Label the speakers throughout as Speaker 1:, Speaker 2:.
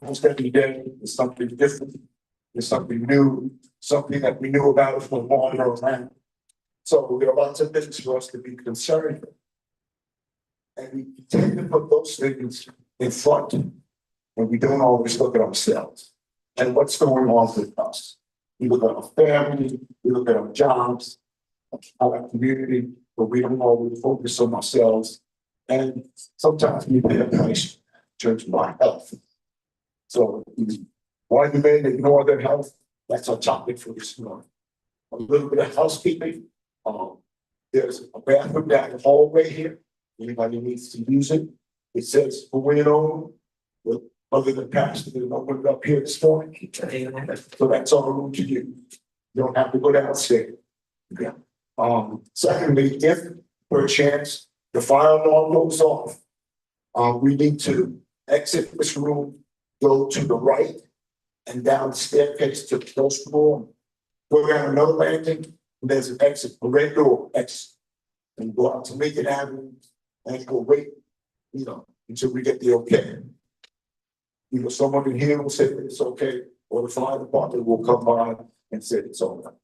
Speaker 1: Almost every day is something different, is something new, something that we knew about from longer around. So there are lots of things for us to be concerned with. And we tend to put those things in front, and we don't always look at ourselves and what's going on with us. We look at our family, we look at our jobs, our community, but we don't always focus on ourselves. And sometimes we pay a price in terms of our health. So why do men ignore their health? That's our topic for this morning. A little bit of housekeeping. There's a bathroom down the hallway here. Anybody needs to use it. It says for women only. Other than pastor, there's no one up here this morning. So that's all room to do. You don't have to go downstairs. Yeah. Secondly, if per chance the fire alarm goes off, we need to exit this room, go to the right, and down the staircase to the close floor. Go down another landing, and there's an exit, a red door exit, and go out to Lincoln Avenue, and go wait, until we get the okay. Either someone in here will say that it's okay, or the fire department will come by and say it's all right.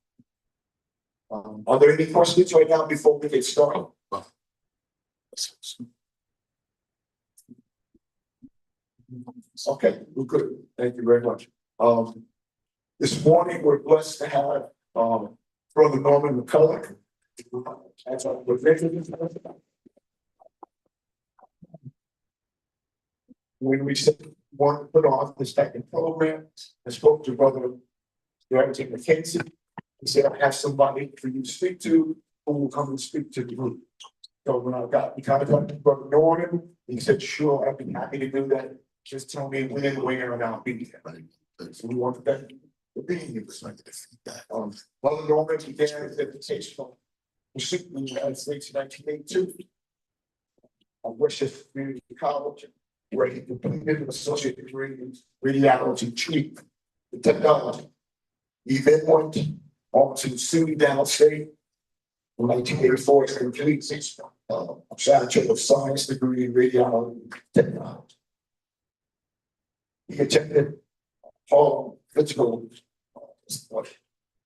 Speaker 1: Are there any questions right now before we get started? Okay, we're good. Thank you very much. This morning we're blessed to have Brother Norman McCulloch as our representative. When we want to put off the second program, I spoke to Brother Director McKenzie. He said, I have somebody for you to speak to who will come and speak to the group. So when I got in contact with Brother Norman, he said, sure, I'd be happy to do that. Just tell me when and where, and I'll be there. So we want that to be here. Brother Norman began his education in the United States in 1982 at Westchester Community College, where he completed an associate degree in radiology treatment and technology. He then went on to SUNY downstate in 1984 to complete his Bachelor of Science degree in radiology technology. He attended Paul Physical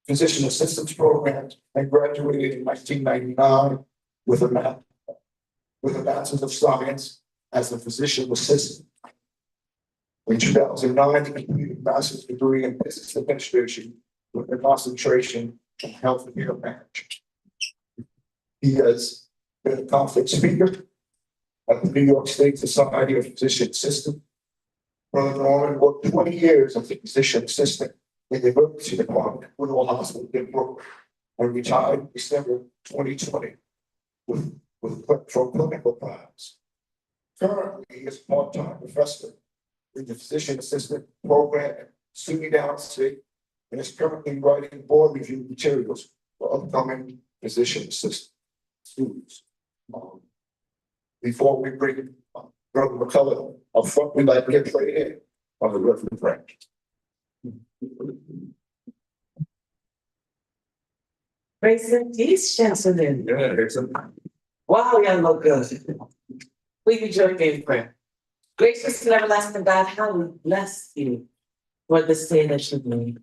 Speaker 1: Physician Assistance Program and graduated in 1999 with a Bachelor of Science as a physician assistant. In 2009, he completed a master's degree in business administration with a concentration in health and care management. He has been a conference speaker at the New York State Society of Physician Assistants. Brother Norman worked 20 years as a physician assistant in the emergency department at Woodall Hospital in Brooklyn and retired in December 2020 from clinical practice. Currently, he is a part-time professor in the physician assistant program at SUNY downstate and is currently writing board review materials for upcoming physician assistant students. Before we bring Brother McCulloch up front, we'd like to get right in on the Reverend Frank.
Speaker 2: Grace and peace, gentlemen.
Speaker 1: Yeah,
Speaker 2: Wow, y'all look good. We rejoice in prayer. Gracious and everlasting God, how we bless you for this day that you made.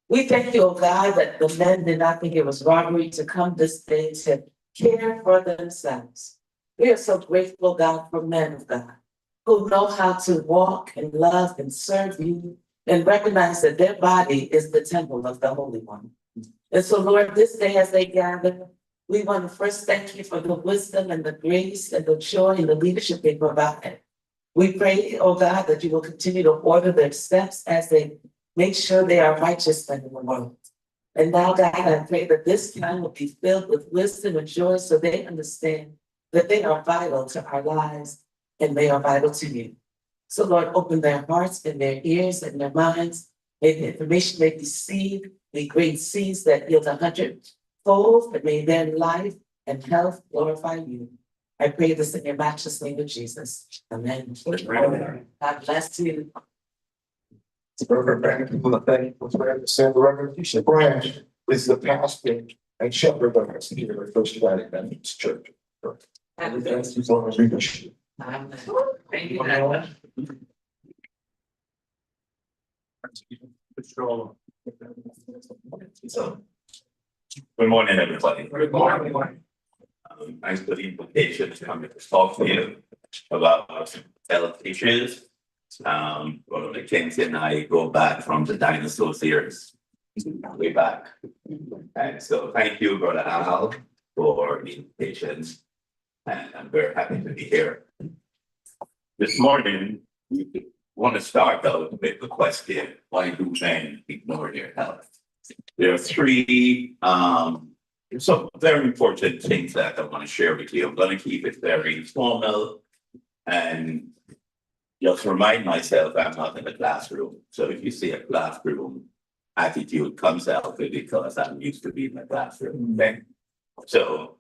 Speaker 2: We thank you, oh God, that the men did not think it was robbery to come this day to care for themselves. We are so grateful, God, for men of God who know how to walk and love and serve you and recognize that their body is the temple of the Holy One. And so, Lord, this day as they gather, we want to first thank you for the wisdom and the grace and the joy and the leadership they provide. We pray, oh God, that you will continue to order their steps as they make sure they are righteous men in the world. And now, God, I pray that this time will be filled with wisdom and joy so they understand that they are vital to our lives and they are vital to you. So, Lord, open their hearts and their ears and their minds. May the information they receive be great seeds that yield 100-fold, but may their life and health glorify you. I pray this in your matchless name of Jesus. Amen. God bless you.
Speaker 1: Reverend Frank, people thank you for the Reverend Keisha Branch is the pastor and shepherd of us here at First United Methodist Church. And thank you for the leadership.
Speaker 2: Thank you.
Speaker 3: So, good morning, everybody.
Speaker 4: Good morning.
Speaker 3: Thanks for the invitation to come to talk to you about health issues. Well, the Kings and I go back from the dinosaur years, way back. And so thank you, Brother Al, for the invitation. And I'm very happy to be here. This morning, we want to start out with the question, why do men ignore their health? There are three some very important things that I want to share with you. I'm going to keep it very formal and just remind myself I'm not in a classroom. So if you see a classroom attitude comes out because I'm used to being in a classroom. Okay? So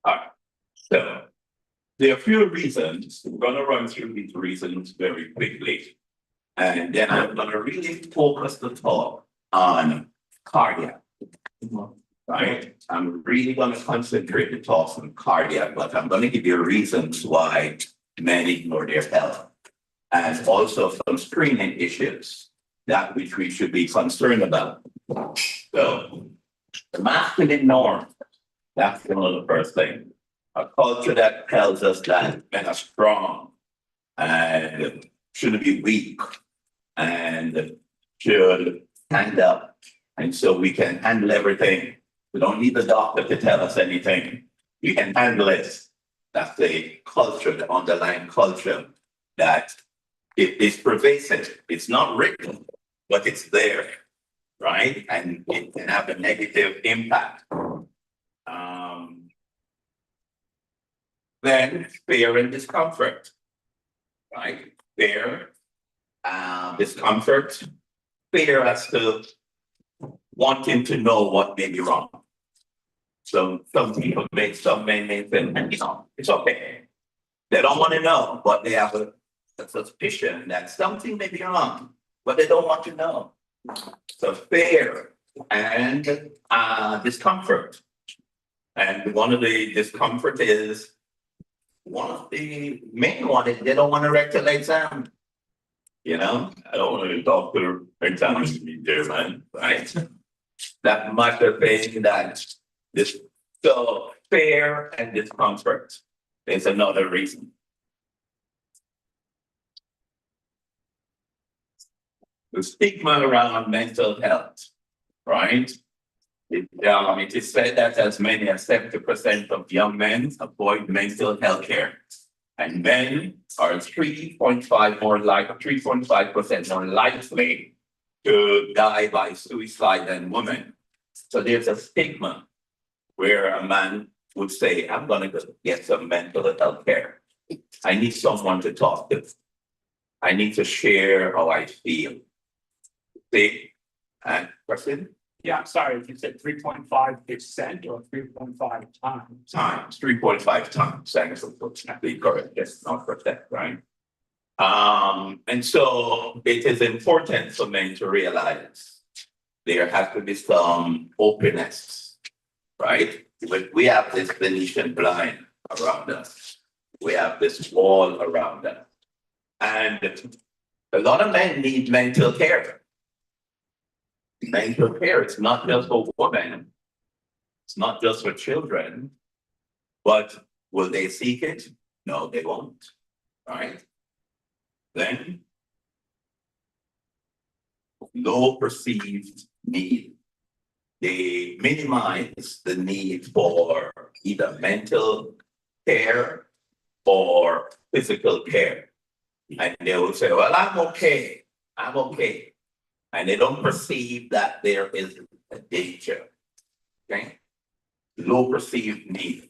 Speaker 3: all right. So there are a few reasons. We're going to run through these reasons very quickly. And then I'm going to really focus the talk on cardiac. Right? I'm really going to concentrate the talk on cardiac, but I'm going to give you reasons why men ignore their health. And also some screening issues that which we should be concerned about. So the masculine norm, that's one of the first thing. A culture that tells us that men are strong and shouldn't be weak and should stand up. And so we can handle everything. We don't need the doctor to tell us anything. We can handle it. That's the culture, the underlying culture that it is pervasive. It's not written, but it's there, right? And it can have a negative impact. Then fear and discomfort, right? Fear, discomfort, fear as to wanting to know what may be wrong. So some people some men may think, it's okay. They don't want to know, but they have a suspicion that something may be wrong, but they don't want to know. So fear and discomfort. And one of the discomfort is one of the main one is they don't want a rectal exam. You know, I don't want to doctor examine me there, man. Right? That much of thing that this so fear and discomfort is another reason. The stigma around mental health, right? It is said that as many as 70% of young men avoid mental health care. And men are 3.5% more likely to die by suicide than women. So there's a stigma where a man would say, I'm going to get some mental health care. I need someone to talk to. I need to share how I feel. See? And question?
Speaker 4: Yeah, I'm sorry, if you said 3.5% or 3.5 times.
Speaker 3: Times, 3.5 times. Thanks for fortunately correct. Yes, not percent, right? And so it is important for men to realize there has to be some openness, right? We have this Venetian blind around us. We have this wall around us. And a lot of men need mental care. Mental care, it's not just for women, it's not just for children, but will they seek it? No, they won't. Right? Then low perceived need. They minimize the need for either mental care or physical care. And they will say, well, I'm okay. I'm okay. And they don't perceive that there is a danger. Okay? Low perceived need.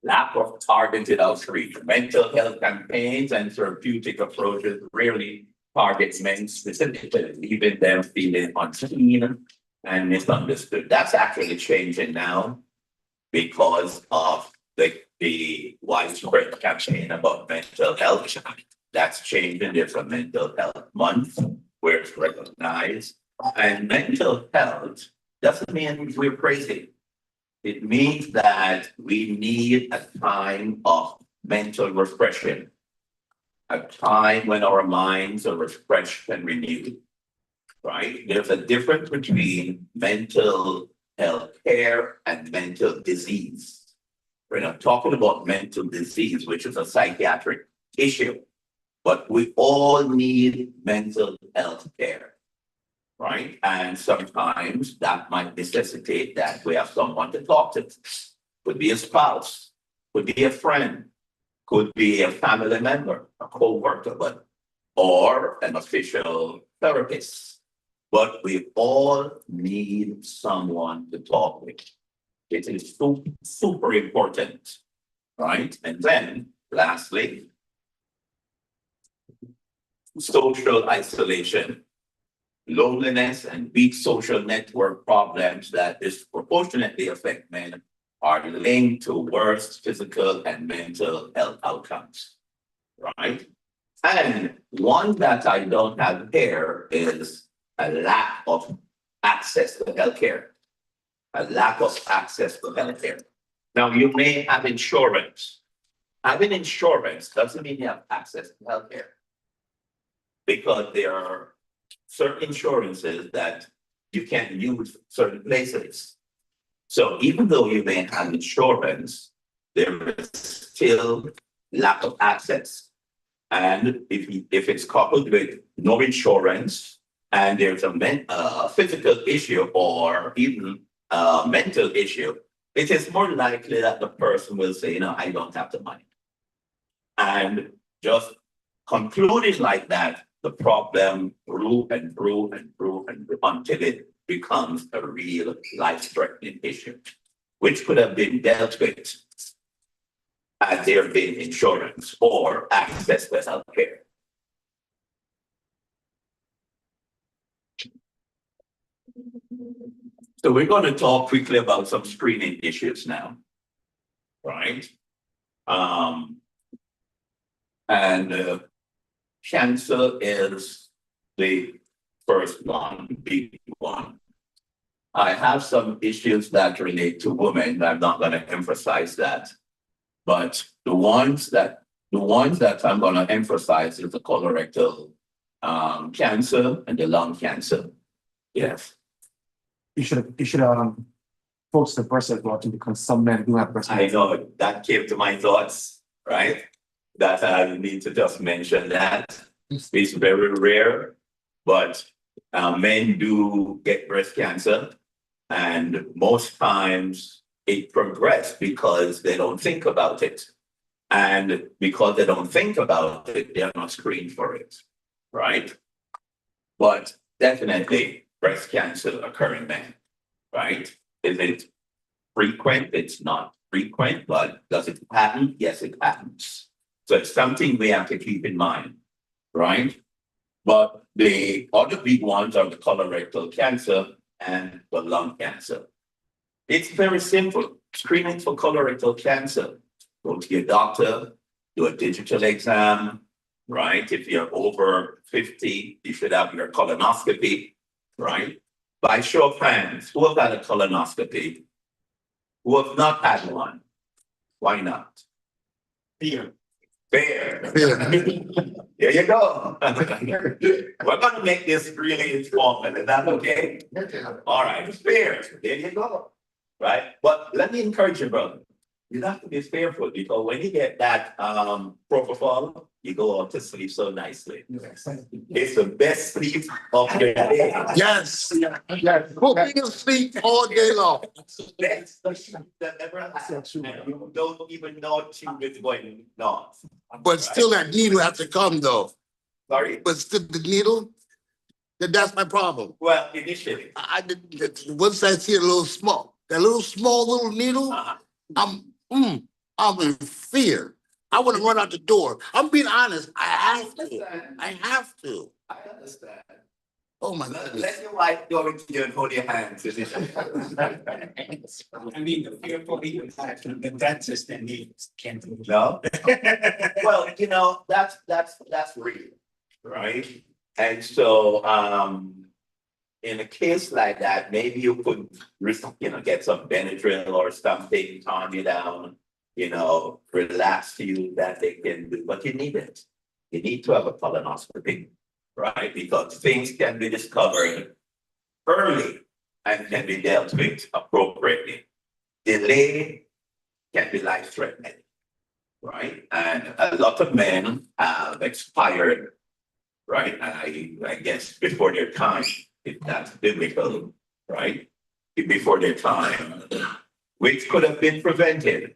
Speaker 3: Lack of targeted outreach. Mental health campaigns and therapeutic approaches rarely target men specifically, leaving them feeling unseen and misunderstood. That's actually changing now because of the widespread campaign about mental health. That's changing. There's a mental health month where it's recognized. And mental health doesn't mean we're crazy. It means that we need a time of mental refreshing, a time when our minds are refreshed and renewed, right? There's a difference between mental health care and mental disease. We're not talking about mental disease, which is a psychiatric issue, but we all need mental health care, right? And sometimes that might necessitate that we have someone to talk to. Could be a spouse, could be a friend, could be a family member, a co-worker, but or an official therapist. But we all need someone to talk with. It is super important, right? And then lastly, social isolation, loneliness, and weak social network problems that disproportionately affect men are linked to worse physical and mental health outcomes, right? And one that I don't have here is a lack of access to healthcare. A lack of access to healthcare. Now, you may have insurance. Having insurance doesn't mean you have access to healthcare. Because there are certain insurances that you can't use certain places. So even though you may have insurance, there is still lack of access. And if it's coupled with no insurance and there's a physical issue or even a mental issue, it is more likely that the person will say, I don't have the money. And just concluding like that, the problem grew and grew and grew and grew until it becomes a real life-threatening issue, which could have been dealt with had there been insurance or access to health care. So we're going to talk quickly about some screening issues now, right? And cancer is the first one, big one. I have some issues that relate to women. I'm not going to emphasize that, but the ones that I'm going to emphasize is the colorectal cancer and the lung cancer. Yes.
Speaker 5: You should focus the breast as well too, because some men do have breast
Speaker 3: I
Speaker 5: cancer.
Speaker 3: know that came to my thoughts, right? That I need to just mention that. It's very rare, but men do get breast cancer, and most times it progresses because they don't think about it. And because they don't think about it, they're not screened for it, right? But definitely breast cancer occur in men, right? Is it frequent? It's not frequent, but does it happen? Yes, it happens. So it's something we have to keep in mind, right? But the other big ones are the colorectal cancer and the lung cancer. It's very simple. Screening for colorectal cancer. Go to your doctor, do a digital exam, right? If you're over 50, you should have your colonoscopy, right? By show of hands, who have had a colonoscopy? Who have not had one? Why not?
Speaker 4: Fear.
Speaker 3: Fair. There you go. We're going to make this really informative. Is that okay? All right, fair. There you go. Right? But let me encourage you, brother. You have to be fearful because when you get that propofol, you go out to sleep so nicely. It's the best sleep of your day.
Speaker 6: Yes, yes. Put me to sleep all day long.
Speaker 3: Best sleep that ever happened. And you don't even know tube is going north.
Speaker 6: But still that needle has to come though.
Speaker 3: Sorry?
Speaker 6: But still the needle, that's my problem.
Speaker 3: Well, initially.
Speaker 6: I did, once I see a little small, that little small little needle, I'm in fear. I want to run out the door. I'm being honest. I have to.
Speaker 3: I understand.
Speaker 6: Oh my
Speaker 3: Let
Speaker 6: goodness.
Speaker 3: your wife go into you and hold your hands.
Speaker 4: I mean, the fearful even fact that the dentist and he can't do it.
Speaker 3: No? Well, that's real, right? And so, in a case like that, maybe you could, get some Benadryl or something, calm you down, relax you that they can do, but you need it. You need to have a colonoscopy, right? Because things can be discovered early and can be dealt with appropriately. Delay can be life-threatening, right? And a lot of men have expired, right? And I guess before their time, if that's biblical, right? Before their time, which could have been prevented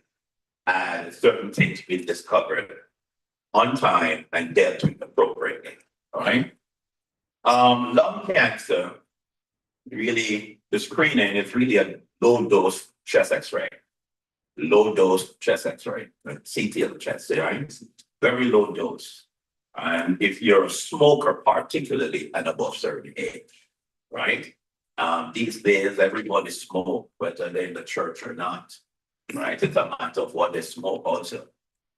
Speaker 3: and certain things been discovered on time and dealt with appropriately, all right? Lung cancer, really, the screening is really a low dose chest x-ray. Low dose chest x-ray, CT of the chest, right? Very low dose. And if you're a smoker, particularly at above certain age, right? These days, everybody smoke, whether they're in the church or not, right? It's a matter of what they smoke also,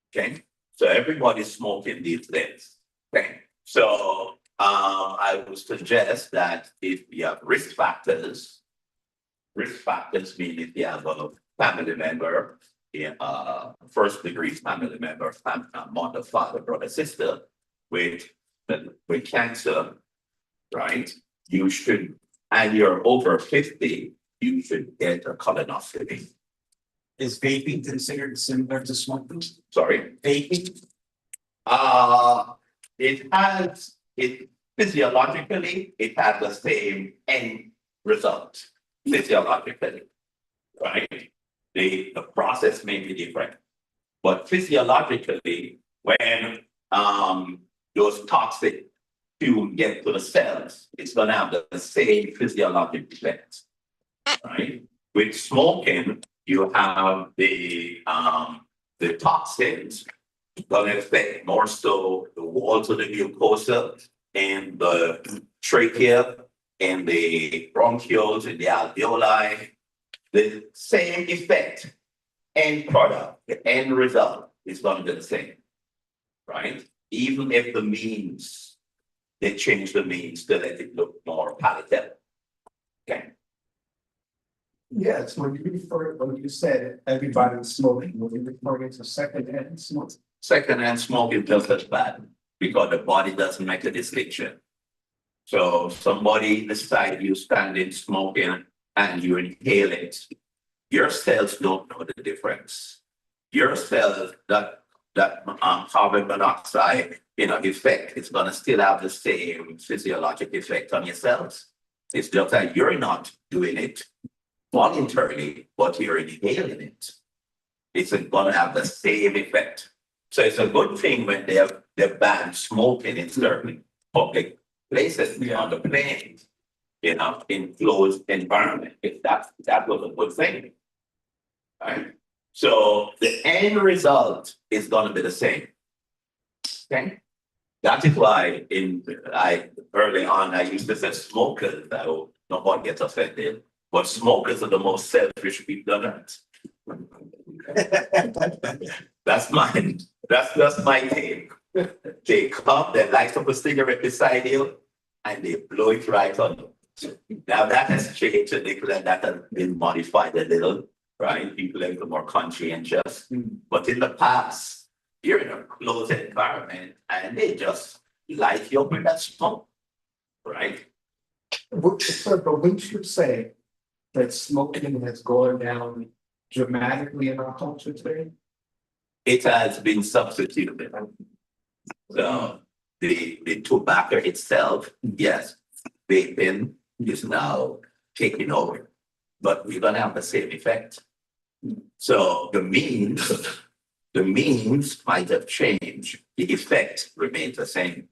Speaker 3: okay? So everybody's smoking these days, okay? So I would suggest that if you have risk factors mean if you have a family member, first degree family member, mother, father, brother, sister with cancer, right? You should, and you're over 50, you should get a colonoscopy.
Speaker 4: Is vaping considered similar to smoking?
Speaker 3: Sorry,
Speaker 4: Vaping?
Speaker 3: it physiologically, it has the same end result physiologically, right? The process may be different, but physiologically, when those toxic fumes get to the cells, it's gonna have the same physiological effects, right? With smoking, you have the toxins gonna affect more so the walls of the mucosa and the trachea and the bronchioles and the alveoli. The same effect, end product, the end result is gonna be the same, right? Even if the means, they change the means to let it look more palatable. Okay.
Speaker 7: Yes, when you said everybody's smoking, were you referring to secondhand smoke?
Speaker 3: Secondhand smoke is just as bad because the body doesn't make a distinction. So somebody beside you standing smoking and you inhale it, your cells don't know the difference. Your cells, that carbon monoxide, effect, it's gonna still have the same physiologic effect on your cells. It's just that you're not doing it voluntarily, but you're inhaling it. It's gonna have the same effect. So it's a good thing when they ban smoking in certain public places, on the planes, in closed environment. If that was a good thing. Right? So the end result is gonna be the same. Okay? That is why early on I used to say smokers, I hope nobody gets offended, but smokers are the most selfish people on earth. That's mine. That's just my take. They come, they light up a cigarette beside you, and they blow it right on you. Now that has changed a little, and that has been modified a little, right? People are a little more conscientious. But in the past, you're in a closed environment, and they just light you up with that smoke, right?
Speaker 7: But wouldn't you say that smoking has gone down dramatically in our culture today?
Speaker 3: It has been substituted. So the tobacco itself, yes, vaping is now taking over, but we're gonna have the same effect. So the means might have changed, the effect remains the same,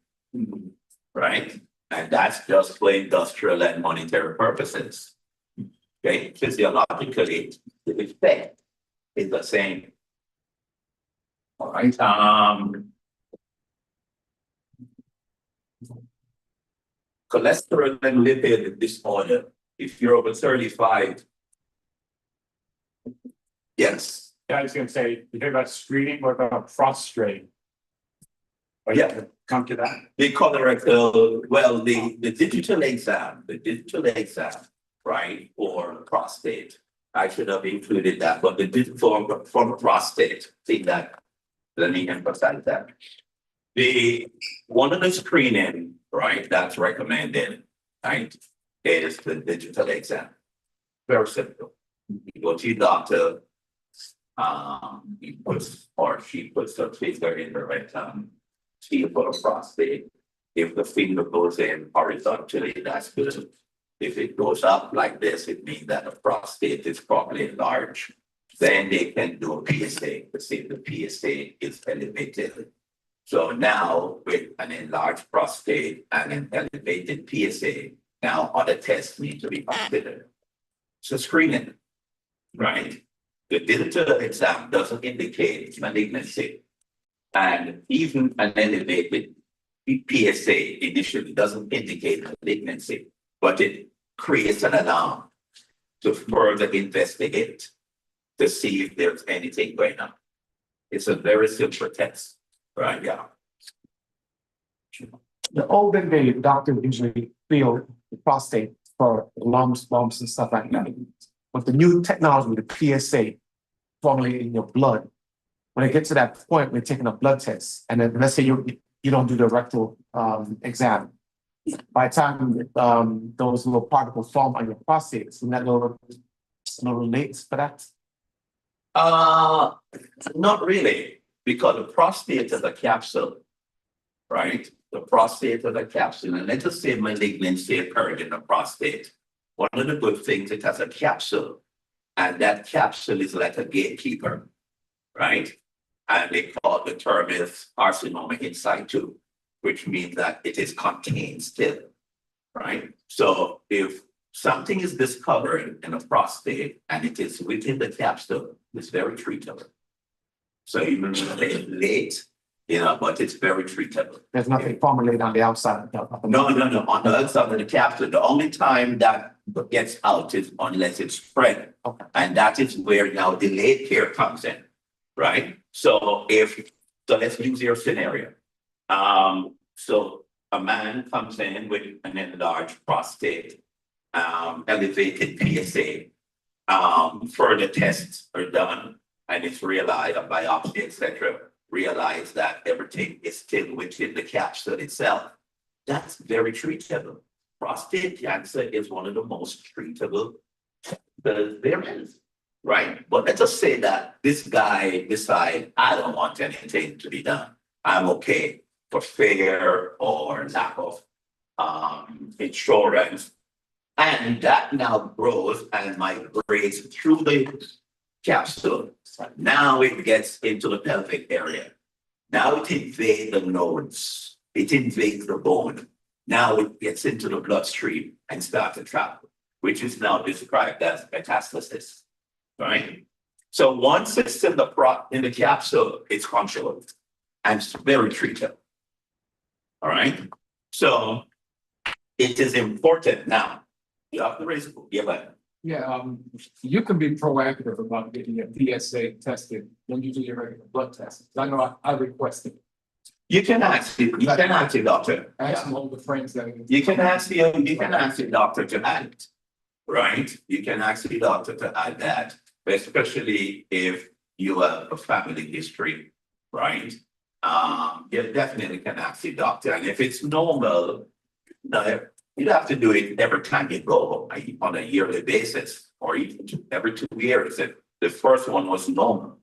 Speaker 3: right? And that's just for industrial and monetary purposes. Okay, physiologically, the effect is the same. All right, cholesterol and lipid disorder. If you're over 35, yes.
Speaker 4: Yeah, I was gonna say, you hear about screening, what about prostate?
Speaker 3: Yeah.
Speaker 4: come to that?
Speaker 3: The colorectal, well, the digital exam, right, for prostate. I should have included that, but the for prostate, see that, let me emphasize that. One of the screening, right, that's recommended, right, is the digital exam. Very simple. You go to your doctor, he puts or she puts her finger in the rectum, see for a prostate. If the finger goes in horizontally, that's good. If it goes up like this, it means that the prostate is probably large. Then they can do a PSA to see if the PSA is elevated. So now with an enlarged prostate and an elevated PSA, now other tests need to be considered. So screening, right? The digital exam doesn't indicate malignancy. And even an elevated PSA initially doesn't indicate malignancy, but it creates an alarm to further investigate to see if there's anything going on. It's a very simple test, right? Yeah.
Speaker 5: The olden day doctor usually feel the prostate for lumps, bumps, and stuff like that. But the new technology with the PSA formulated in your blood, when it gets to that point, we're taking a blood test, and then let's say you don't do the rectal exam. By the time those little particles form on your prostate, so that little relates for that.
Speaker 3: Not really, because the prostate is a capsule, right? The prostate is a capsule, and let's just say malignancy occurred in the prostate. One of the good things, it has a capsule, and that capsule is like a gatekeeper, right? And they call the term is carcinoma in situ, which means that it is contained still, right? So if something is discovered in a prostate and it is within the capsule, it's very treatable. So even if it's late, but it's very treatable.
Speaker 5: There's nothing formulated on the outside.
Speaker 3: No. On the outside of the capsule, the only time that gets out is unless it's spread.
Speaker 5: Okay.
Speaker 3: And that is where now delayed care comes in, right? So let's use your scenario. So a man comes in with an enlarged prostate, elevated PSA, further tests are done, and it's realized, a biopsy, etc., realize that everything is still within the capsule itself. That's very treatable. Prostate cancer is one of the most treatable there is, right? But let's just say that this guy decides, I don't want anything to be done. I'm okay for fear or lack of insurance. And that now grows and migrates through the capsule. Now it gets into the pelvic area. Now it invades the nodes. It invades the bone. Now it gets into the bloodstream and starts to travel, which is now described as metastasis, right? So once it's in the capsule, it's controlled and it's very treatable. All right. So it is important now. You have to raise
Speaker 7: You can be proactive about getting your PSA tested when you do your regular blood test. I know I requested.
Speaker 3: You can ask the doctor.
Speaker 7: Ask all the friends that.
Speaker 3: You can ask the doctor to add it, right? You can ask the doctor to add that, especially if you have a family history, right? You definitely can ask the doctor, and if it's normal, you'd have to do it every time you go on a yearly basis, or even every 2 years. If the first one was normal,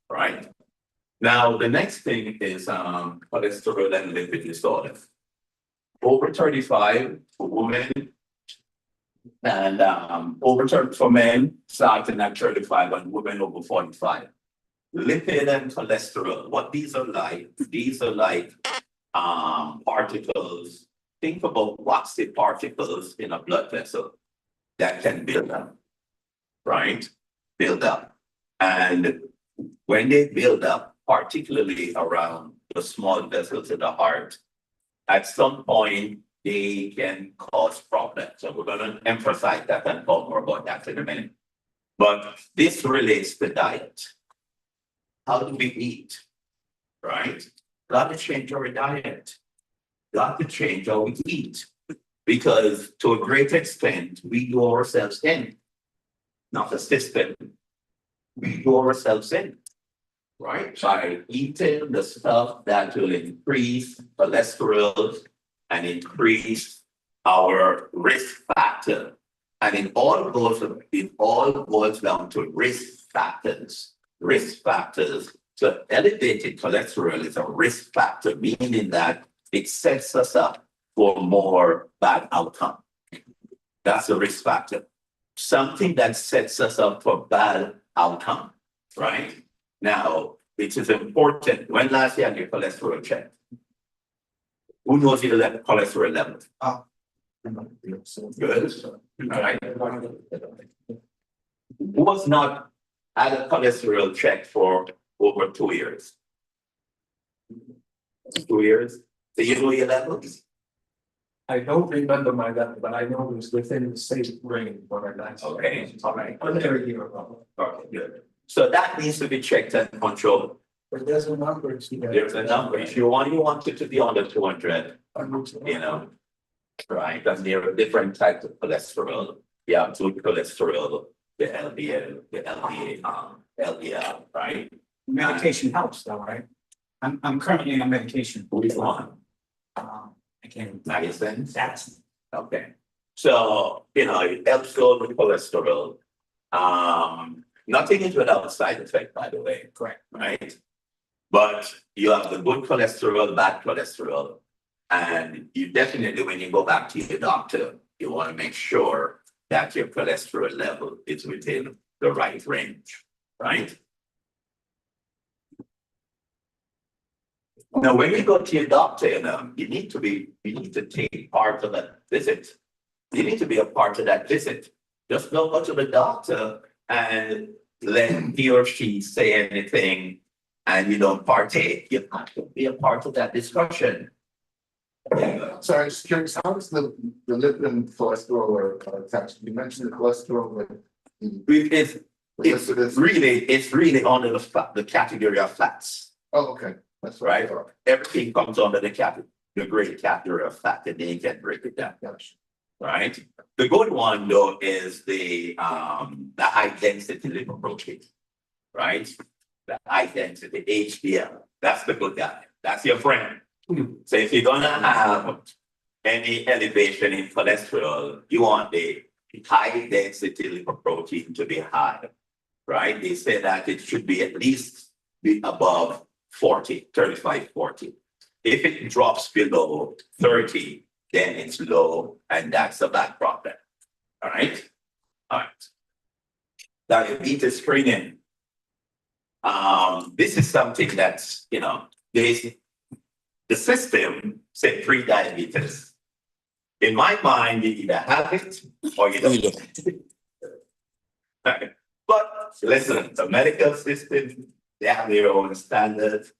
Speaker 3: right? Now, the next thing is cholesterol and lipid disorder. Over 35 for women and over 30 for men, starting at 35 and women over 45. Lipid and cholesterol, what these are like particles. Think about what's the particles in a blood vessel that can build up, right? Build up. And when they build up, particularly around the small vessels in the heart, at some point they can cause problems. So we're going to emphasize that and talk more about that in a minute. But this relates to diet. How do we eat, right? got to change our diet. Got to change how we eat. Because to a great extent, we do ourselves in. Not the system. We do ourselves in. Right? By eating the stuff that will increase cholesterol and increase our risk factor. And it all boils down to risk factors. Risk factors. So elevated cholesterol is a risk factor, meaning that it sets us up for more bad outcome. That's a risk factor. Something that sets us up for bad outcome, right? Now, it is important. When last year your cholesterol checked? Who knows your cholesterol level? Good. All right. Who was not had a cholesterol check for over 2 years? 2 years? So you know your levels?
Speaker 7: I don't remember my level, but I know it was within the safe range when I got.
Speaker 3: Okay, all right.
Speaker 7: Under a year ago.
Speaker 3: Okay, good. So that needs to be checked and controlled.
Speaker 7: But there's a number.
Speaker 3: There's a number. If you want it to be under 200, you know, right? And there are different types of cholesterol. You have good cholesterol, the LDL, the LDL, right?
Speaker 4: Medication helps though, right? I'm currently on medication.
Speaker 3: Which one?
Speaker 4: I can't.
Speaker 3: Medicine?
Speaker 4: That's.
Speaker 3: Okay. So, you know, it helps lower the cholesterol. Nothing is without side effect, by the way.
Speaker 4: Correct.
Speaker 3: Right? But you have the good cholesterol, bad cholesterol. And you definitely, when you go back to your doctor, you want to make sure that your cholesterol level is within the right range, right? Now, when you go to your doctor, you need to take part of that visit. You need to be a part of that visit. Just don't go to the doctor and let he or she say anything and you don't partake. You have to be a part of that discussion. Yeah.
Speaker 1: So I'm just curious, how is the lipid and cholesterol or attached? You mentioned the cholesterol, but
Speaker 3: It's really under the category of fats,
Speaker 1: oh, okay, that's
Speaker 3: right? Everything comes under the great category of fat, and then you can break it down,
Speaker 1: Gotcha.
Speaker 3: right? The good one though is the high density lipoprotein, right? The high density HDL. That's the good guy. That's your friend. So if you're gonna have any elevation in cholesterol, you want the high density lipoprotein to be high, right? They say that it should be at least be above 40, 35, 40. If it drops below 30, then it's low, and that's a bad problem. All right. All right. Diabetes screening. This is something that's, you know, the system said pre-diabetes. In my mind, you either have it or you don't. But listen, the medical system, they have their own standards,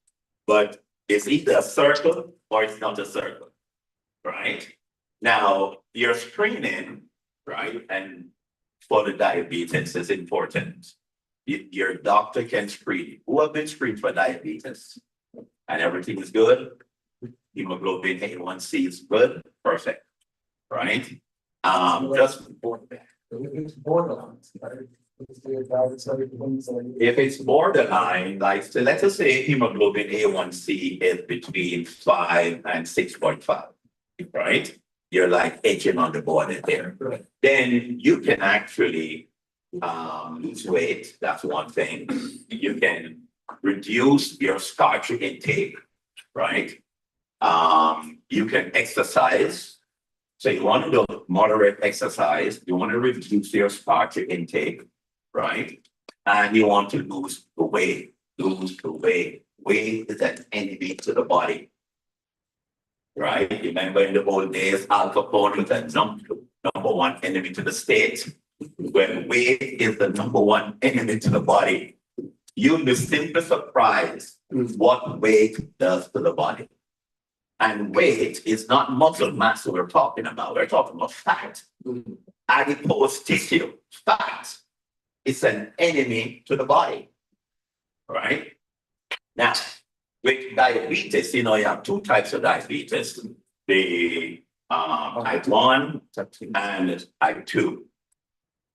Speaker 3: but it's either a circle or it's not a circle, right? Now, your screening, right, and for the diabetes is important. Your doctor can screen you. Who have been screened for diabetes and everything is good? Hemoglobin A1C is good, perfect, right? Just
Speaker 7: It's borderline.
Speaker 3: if it's borderline, like so let's just say hemoglobin A1C is between 5 and 6.5, right? You're like edging on the border there.
Speaker 7: Right.
Speaker 3: Then you can actually lose weight. That's one thing. You can reduce your starch intake, right? You can exercise. So you want to do moderate exercise. You want to reduce your starch intake, right? And you want to lose the weight. Lose the weight. Weight is an enemy to the body, right? Remember in the old days, Al Capone was the number one enemy to the state. When weight is the number one enemy to the body, you'll be simply surprised what weight does to the body. And weight is not muscle mass we're talking about. We're talking about fat. Adipose tissue, fat. It's an enemy to the body. Right? Now, with diabetes, you have two types of diabetes. The type 1 and type 2.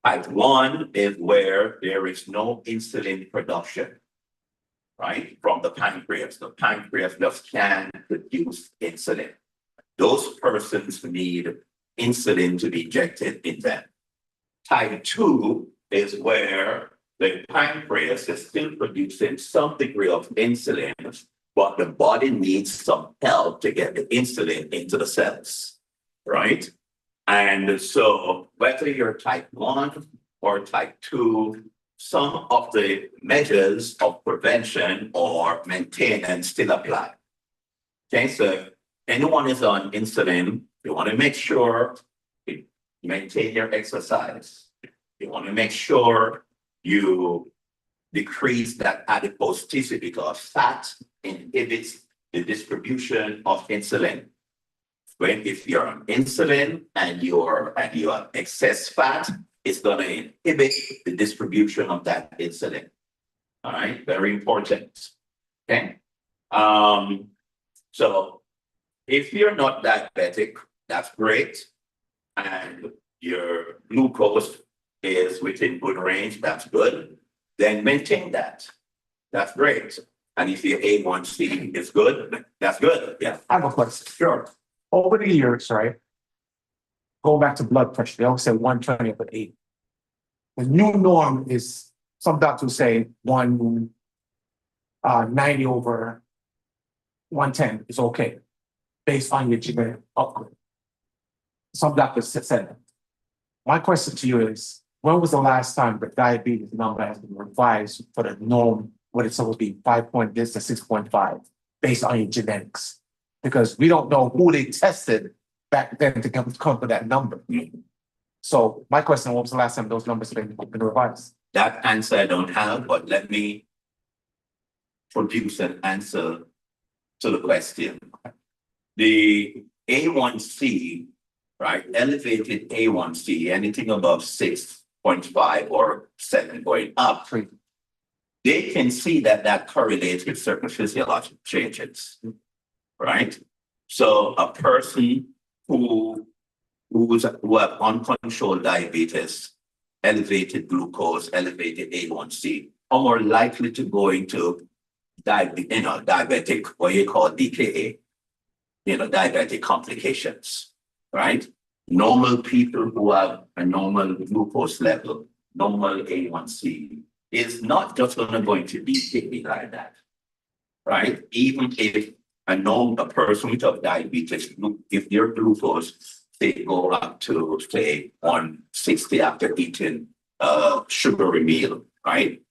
Speaker 3: Type 1 is where there is no insulin production, right? From the pancreas. The pancreas just can't produce insulin. Those persons need insulin to be injected in them. Type 2 is where the pancreas is still producing some degree of insulin, but the body needs some help to get the insulin into the cells, right? And so whether you're type 1 or type 2, some of the measures of prevention or maintenance still apply. Okay, so if anyone is on insulin, you want to make sure you maintain your exercise. You want to make sure you decrease that adipose tissue because fat inhibits the distribution of insulin. If you're on insulin and you have excess fat, it's going to inhibit the distribution of that insulin. All right, very important. Okay. So if you're not diabetic, that's great. And your glucose is within good range, that's good. Then maintain that. That's great. And if your A1C is good, that's good. Yeah.
Speaker 5: I have a question.
Speaker 3: Sure.
Speaker 5: Over the years, right? Going back to blood pressure, they always say 120/8. The new norm is some doctors say 190/110 is okay, based on your genetic upgrade. Some doctors said that. My question to you is, when was the last time the diabetes number has been revised for the norm, what it's supposed to be 5 point this to 6.5, based on your genetics? Because we don't know who they tested back then to come up with that number. So my question, when was the last time those numbers have been revised?
Speaker 3: That answer I don't have, but let me produce an answer to the question. The A1C, right, elevated A1C, anything above 6.5 or 7 going up, they can see that correlates with certain physiological changes, right? So a person who have uncontrolled diabetes, elevated glucose, elevated A1C, are more likely to go into diabetic, what you call DKA, diabetic complications, right? Normal people who have a normal glucose level, normal A1C, is not just going to be like that, right? Even if a person with diabetes, if their glucose they go up to say 160 after eating a sugary meal, right?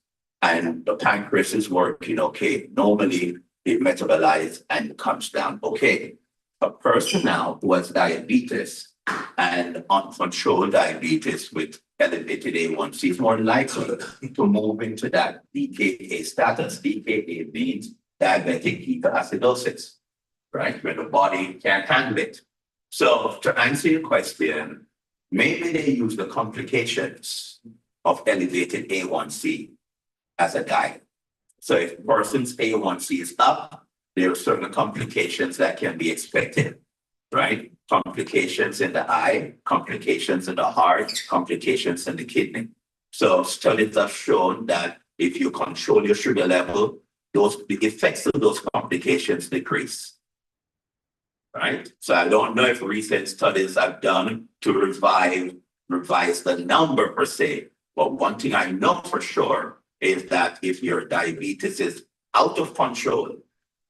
Speaker 3: And the pancreas is working okay. Normally it metabolizes and comes down okay. A person now who has diabetes and uncontrolled diabetes with elevated A1C is more likely to move into that DKA status. DKA means diabetic ketoacidosis, right? Where the body can't handle it. So to answer your question, maybe they use the complications of elevated A1C as a guide. So if a person's A1C is up, there are certain complications that can be expected, right? Complications in the eye, complications in the heart, complications in the kidney. So studies have shown that if you control your sugar level, the effects of those complications decrease. Right? So I don't know if recent studies have done to revise the number per se, but one thing I know for sure is that if your diabetes is out of control,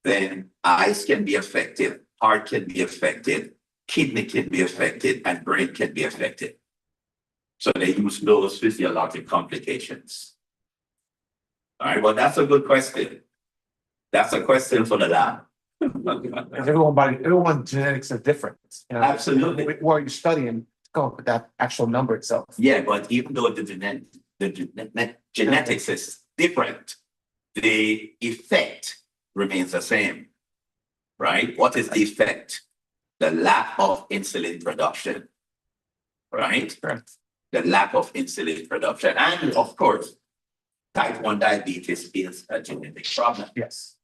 Speaker 3: then eyes can be affected, heart can be affected, kidney can be affected, and brain can be affected. So they use those physiologic complications. All right, well, that's a good question. That's a question for the lab.
Speaker 5: Everyone's genetics are different.
Speaker 3: Absolutely.
Speaker 5: What you're studying to come up with that actual number itself.
Speaker 3: Yeah, but even though the genetics is different, the effect remains the same, right? What is the effect? The lack of insulin production, right?
Speaker 5: Correct.
Speaker 3: The lack of insulin production. And of course, type 1 diabetes is a genetic problem.
Speaker 5: Yes.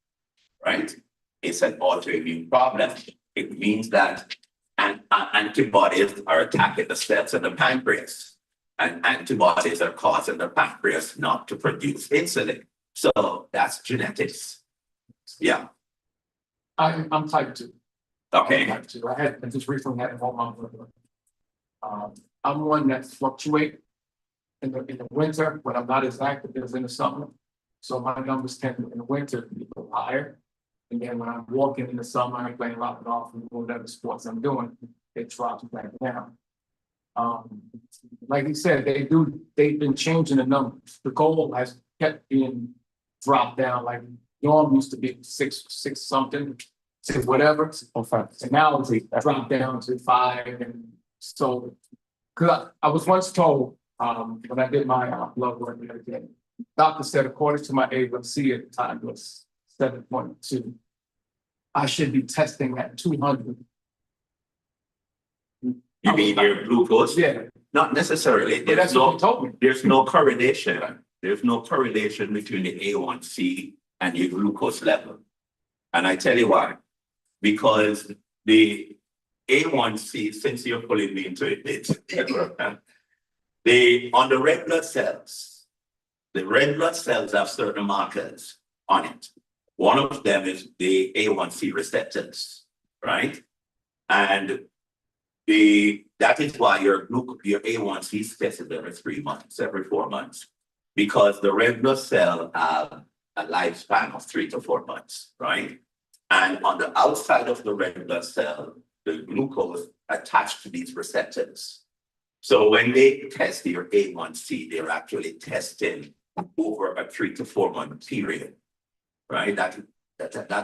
Speaker 3: right? It's an autoimmune problem. It means that antibodies are attacking the cells in the pancreas, and antibodies are causing the pancreas not to produce insulin. So that's genetics. Yeah.
Speaker 7: I'm type 2.
Speaker 3: Okay.
Speaker 7: Type 2. I just recently had a whole month. I'm one that fluctuate in the winter when I'm not as active as in the summer. So my numbers tend to in the winter be a little higher. And then when I'm walking in the summer, I'm playing a lot of golf and whatever sports I'm doing, it drops back down. Like you said, they've been changing the numbers. The goal has kept being dropped down. Like norm used to be six something, six whatever. And now it's dropped down to 5. And so, cause I was once told, when I did my blood work and everything, doctor said, according to my A1C at the time was 7.2. I should be testing at 200.
Speaker 3: You mean your glucose?
Speaker 7: Yeah.
Speaker 3: Not necessarily.
Speaker 7: But that's what he told me.
Speaker 3: There's no correlation. There's no correlation between the A1C and your glucose level. And I tell you why. Because the A1C, since you're pulling me into it, on the red blood cells, the red blood cells have certain markers on it. One of them is the A1C receptors, right? And that is why your A1C is tested every 3 months, every 4 months, because the red blood cell have a lifespan of 3 to 4 months, right? And on the outside of the red blood cell, the glucose attached to these receptors. So when they test your A1C, they're actually testing over a 3 to 4 month period, right? That's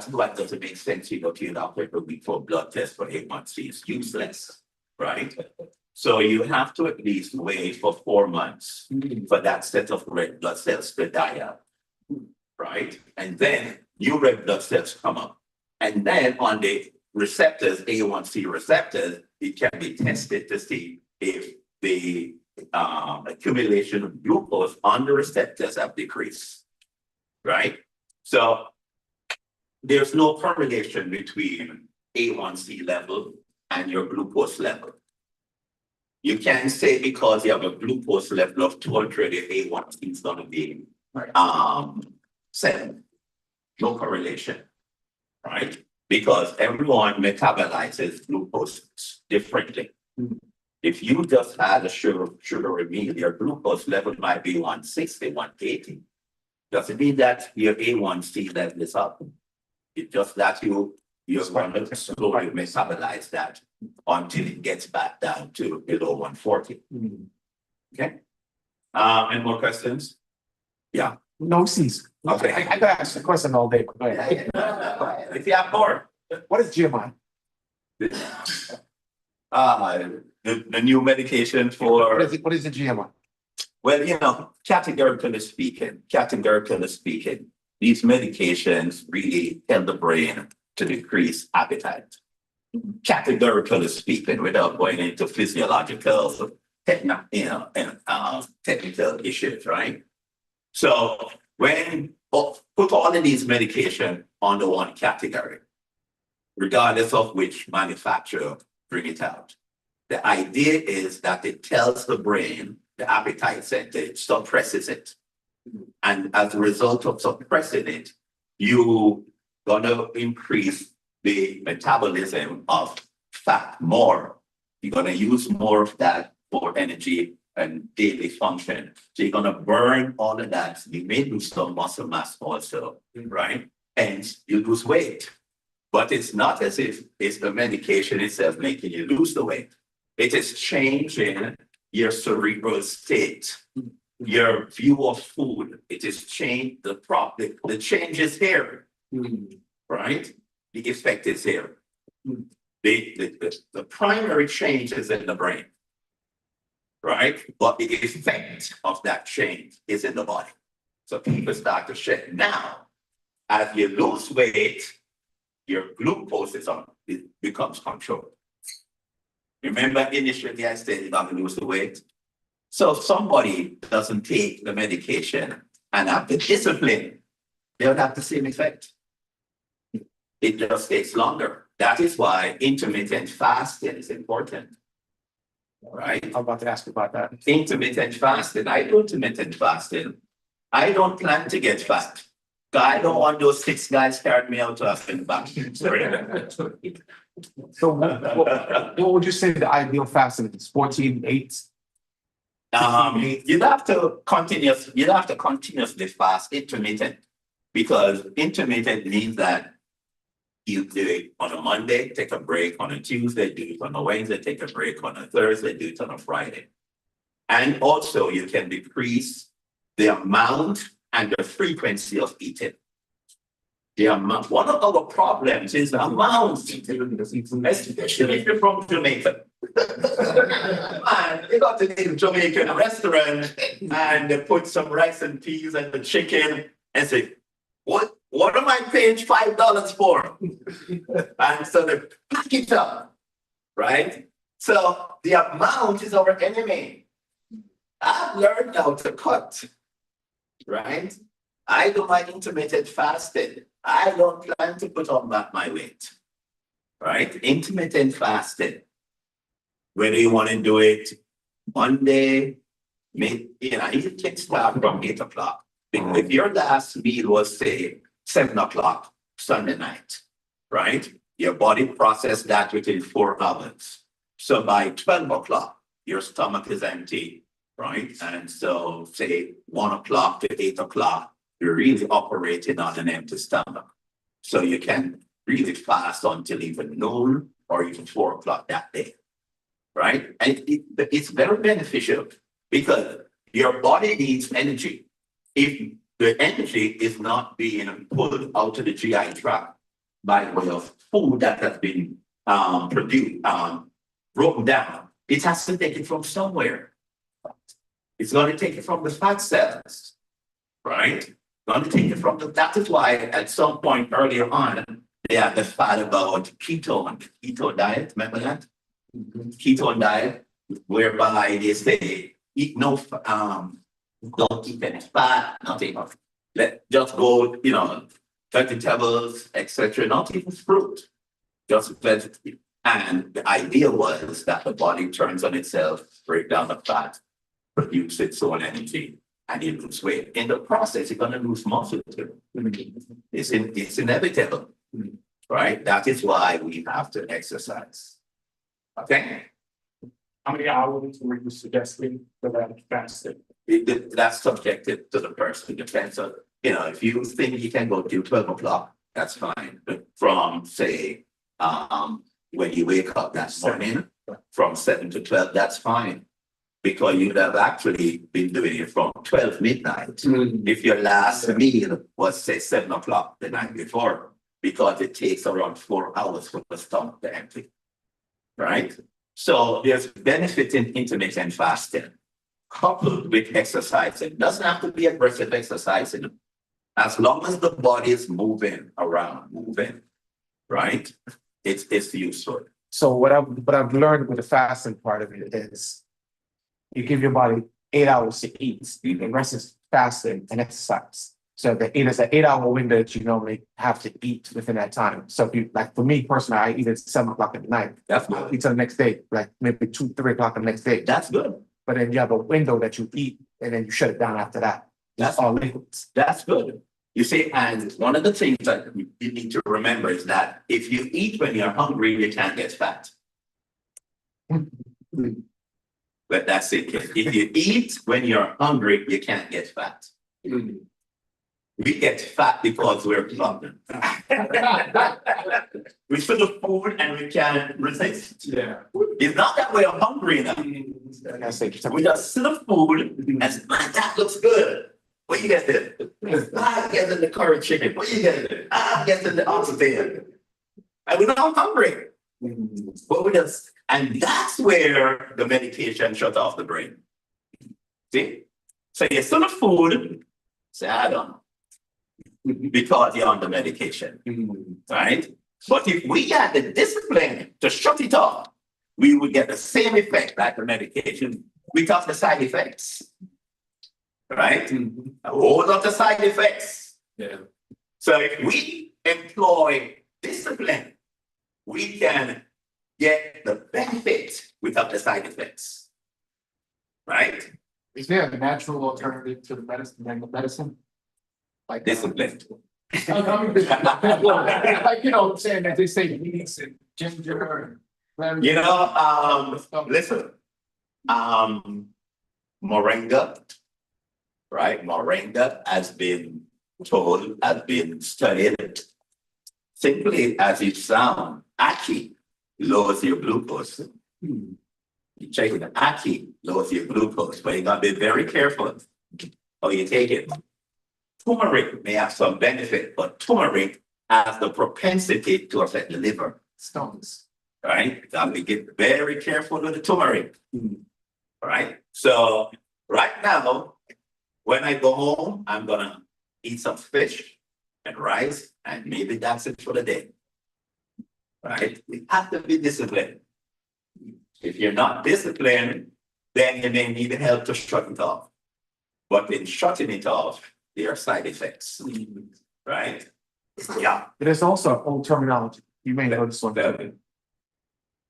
Speaker 3: why it doesn't make sense. You go to your doctor every week for a blood test for A1C. It's useless, right? So you have to at least wait for 4 months for that set of red blood cells to die out, right? And then new red blood cells come up. And then on the receptors, A1C receptors, it can be tested to see if the accumulation of glucose on the receptors have decreased, right? So there's no correlation between A1C level and your glucose level. You can't say because you have a glucose level of 200, your A1C is going to be 7. No correlation, right? Because everyone metabolizes glucose differently. If you just had a sugary meal, your glucose level might be 160, 180. Doesn't mean that your A1C level is up. It's just that you're going to slowly metabolize that until it gets back down to below 140. Okay. Any more questions? Yeah.
Speaker 5: No cease.
Speaker 3: Okay.
Speaker 5: I could ask the question all day, but go ahead.
Speaker 3: If you have more.
Speaker 5: What is GMI?
Speaker 3: The new medication for.
Speaker 5: What is the GMI?
Speaker 3: Well, categorically speaking, these medications really tell the brain to decrease appetite. Categorically speaking, without going into physiological, technical issues, right? So when put all of these medication under one category, regardless of which manufacturer bring it out, the idea is that it tells the brain, the appetite center, it suppresses it. And as a result of suppressing it, you're gonna increase the metabolism of fat more. You're gonna use more of that for energy and daily function. So you're gonna burn all of that. You may lose some muscle mass also, right? And you lose weight. But it's not as if it's the medication itself making you lose the weight. It is changing your cerebral state, your view of food. It is changed. The change is here, right? The effect is here. The primary change is in the brain, right? But the effect of that change is in the body. So people start to shed. Now, as you lose weight, your glucose it becomes controlled. Remember initially I said you're going to lose the weight? So if somebody doesn't take the medication and have the discipline, they'll have the same effect. it just takes longer. That is why intermittent fasting is important. Right?
Speaker 5: I'm about to ask you about that.
Speaker 3: Intermittent fasting. I do intermittent fasting. I don't plan to get fat. I don't want those 6 guys carrying me out to a back.
Speaker 5: So what would you say the ideal fasting is? 14/8?
Speaker 3: You'd have to continuously fast intermittent, because intermittent means that you do it on a Monday, take a break on a Tuesday, do it on a Wednesday, take a break on a Thursday, do it on a Friday. And also you can decrease the amount and the frequency of eating. The amount, one of our problems is the amount, especially if you're from Jamaica. Man, you got to eat in Jamaican restaurant and they put some rice and peas and the chicken and say, what am I paying $5 for? And so they pack it up, right? So the amount is our enemy. I've learned how to cut, right? I do my intermittent fasting. I don't plan to put on back my weight, right? Intermittent fasting. Whether you want to do it Monday, you can start from 8 o'clock. If your last meal was, say, 7 o'clock Sunday night, right? Your body processed that within 4 hours. So by 12 o'clock, your stomach is empty, right? And so say 1 o'clock to 8 o'clock, you're really operating on an empty stomach. So you can really fast until even noon or even 4 o'clock that day, right? And it's very beneficial because your body needs energy. If the energy is not being pulled out of the GI tract by way of food that has been produced, broken down, it has to take it from somewhere. It's going to take it from the fat cells, right? Going to take it from that is why at some point earlier on, they had the fad about keto diet, remember that? Keto diet, whereby they say, eat no, don't eat any fat, nothing. Just go, vegetables, etc. Not even fruit, just vegetables. And the idea was that the body turns on itself, break down the fat, produce its own energy, and you lose weight. In the process, you're going to lose muscle too. It's inevitable, right? That is why we have to exercise. Okay?
Speaker 4: How many hours were you suggesting for that fasting?
Speaker 3: That's subjective to the person. It depends on, if you think you can go till 12 o'clock, that's fine. But from, say, when you wake up that morning, from 7 to 12, that's fine. Because you'd have actually been doing it from 12 midnight. If your last meal was, say, 7 o'clock the night before, because it takes around 4 hours for the stomach to empty, right? So there's benefit in intermittent fasting coupled with exercising. It doesn't have to be aggressive exercising. As long as the body is moving around, right? It's useful.
Speaker 5: So what I've learned with the fasting part of it is you give your body 8 hours to eat. The rest is fasting and exercise. So it's an 8-hour window that you normally have to eat within that time. So if you, like for me personally, I eat at 7 o'clock at night.
Speaker 3: That's good.
Speaker 5: I'll eat till the next day, like maybe 2, 3 o'clock the next day.
Speaker 3: That's good.
Speaker 5: But then you have a window that you eat and then you shut it down after that. That's all liquids.
Speaker 3: That's good. You see, and one of the things that you need to remember is that if you eat when you're hungry, you can't get fat. But that's it. If you eat when you're hungry, you can't get fat. We get fat because we're plugged. We feel the food and we can't resist.
Speaker 7: Yeah.
Speaker 3: It's not that we're hungry enough. We just see the food and say, man, that looks good. What you get there? I'm getting the curry chicken. What you get there? I'm getting the oxtail. And we're not hungry. But we just, and that's where the medication shuts off the brain. See? So you see the food, say, I don't know. Because you're on the medication, right? But if we had the discipline to shut it off, we would get the same effect like the medication without the side effects, right? A whole lot of side effects.
Speaker 7: Yeah.
Speaker 3: So if we employ discipline, we can get the benefit without the side effects. Right?
Speaker 7: Is there a natural alternative to the medicine than the medicine? Like
Speaker 3: Discipline.
Speaker 7: I mean, like, you know, what I'm saying that they say weeds and ginger and. lemon.
Speaker 3: You know, listen, moringa, right? Moringa has been told, has been studied. Simply as it sounds, ackee lowers your glucose. You check it, ackee lowers your glucose, but you gotta be very careful how you take it. Turmeric may have some benefit, but turmeric has the propensity to affect the liver.
Speaker 7: Stones.
Speaker 3: Right? Gotta be get very careful with the turmeric. Right? So right now, when I go home, I'm gonna eat some fish and rice, and maybe that's it for the day. Right? We have to be disciplined. If you're not disciplined, then you may need help to shut it off. But in shutting it off, there are side effects. Right? Yeah.
Speaker 5: There's also an old terminology. You may know this one.
Speaker 3: Very.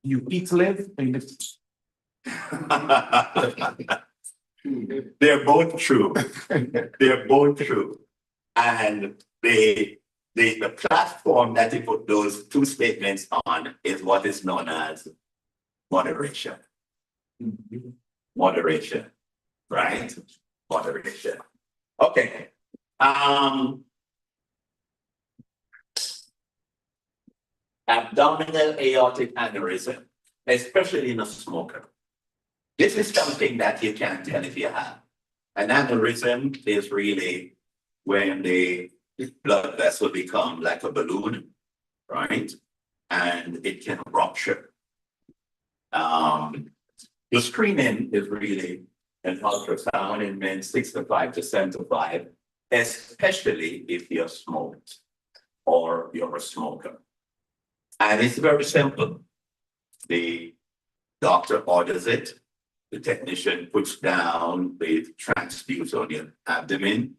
Speaker 5: You eat to live, and you live to
Speaker 3: They're both true. They're both true. And the platform that you put those two statements on is what is known as moderation. Moderation, right? Moderation. Okay. Abdominal aortic aneurysm, especially in a smoker. This is something that you can't tell if you have. An aneurysm is really when the blood vessel become like a balloon, right? And it can rupture. The screening is really an ultrasound in men 65 to 75, especially if you're smoked or you're a smoker. And it's very simple. The doctor orders it. The technician puts down the transfuse on your abdomen.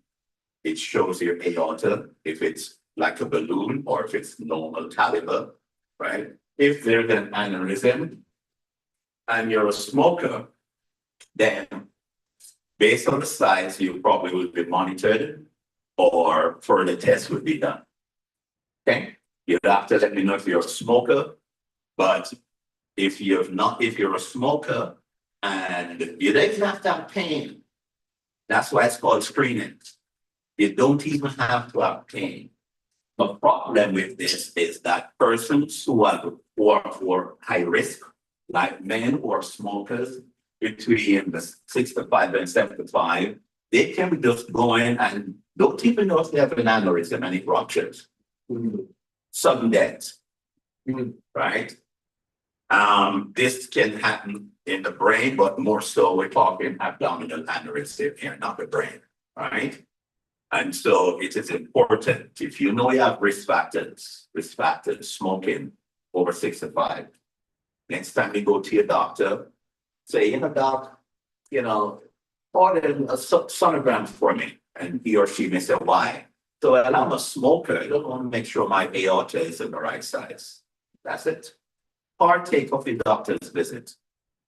Speaker 3: It shows your aorta, if it's like a balloon or if it's normal caliber, right? If there's an aneurysm and you're a smoker, then based on the size, you probably will be monitored or further tests would be done. Okay? Your doctor let me know if you're a smoker, but if you're not, if you're a smoker and you don't even have to have pain, that's why it's called screening. You don't even have to have pain. The problem with this is that persons who are high risk, like men who are smokers between the 65 and 75, they can just go in and don't even know if they have an aneurysm and it ruptures. Sudden death, right? This can happen in the brain, but more so we're talking abdominal aneurysm here, not the brain, right? And so it is important, if you know you have risk factors, smoking over 65, next time you go to your doctor, say, you know, doc, you know, order a sonogram for me. And he or she may say, why? So when I'm a smoker, I don't want to make sure my aorta is in the right size. That's it. Partake of the doctor's visit.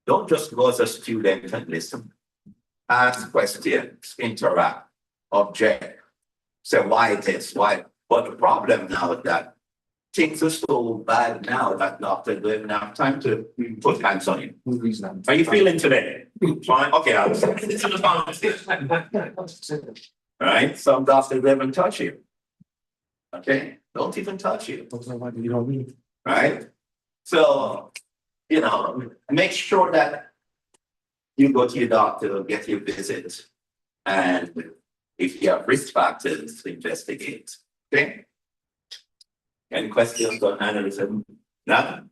Speaker 3: Don't just go as a student and listen. Ask questions, interact, object. Say why this, why? But the problem now is that things are so bad now that doctors don't even have time to put hands on you. Are you feeling today? Fine. Okay, I'll listen to the conversation. Right? Some doctors don't even touch you. Okay? Don't even touch you.
Speaker 5: You know me.
Speaker 3: Right? So, you know, make sure that you go to your doctor, get your visit, and if you have risk factors, investigate. Okay? Any questions on aneurysm? None?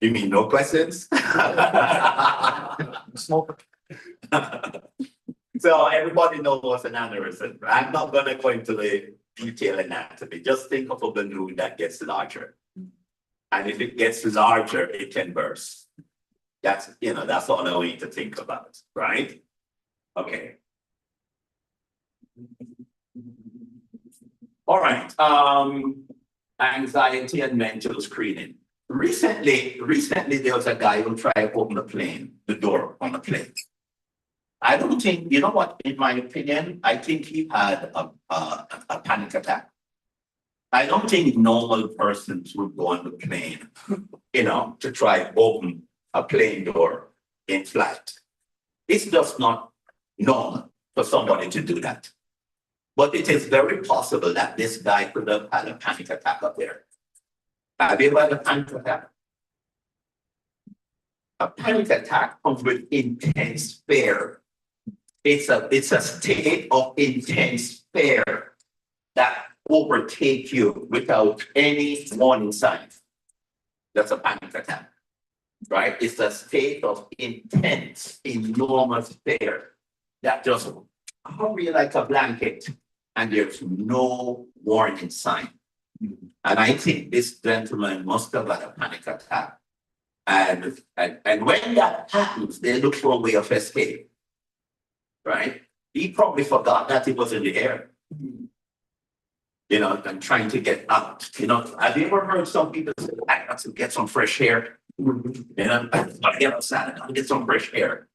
Speaker 3: You mean no questions?
Speaker 5: Smoker.
Speaker 3: So everybody knows what's an aneurysm. I'm not going to go into the detailed anatomy. Just think of a balloon that gets larger. And if it gets larger, it can burst. That's, you know, that's all I want you to think about, right? Okay. All right. anxiety and mental screening. Recently there was a guy who tried to open the door on the plane. I don't think, you know what, in my opinion, I think he had a panic attack. I don't think normal persons would go on the plane, to try to open a plane door in flight. It's just not normal for somebody to do that. But it is very possible that this guy could have had a panic attack up there. Have you ever had a panic attack? A panic attack comes with intense fear. It's a state of intense fear that overtake you without any warning signs. That's a panic attack, right? It's a state of intense, enormous fear that just cover you like a blanket, and there's no warning sign. And I think this gentleman must have had a panic attack. And when that happens, they look for a way of escape, right? He probably forgot that he was in the air, and trying to get out. Have you ever heard some people say, I got to get some fresh air? I gotta get outside, I gotta get some fresh air.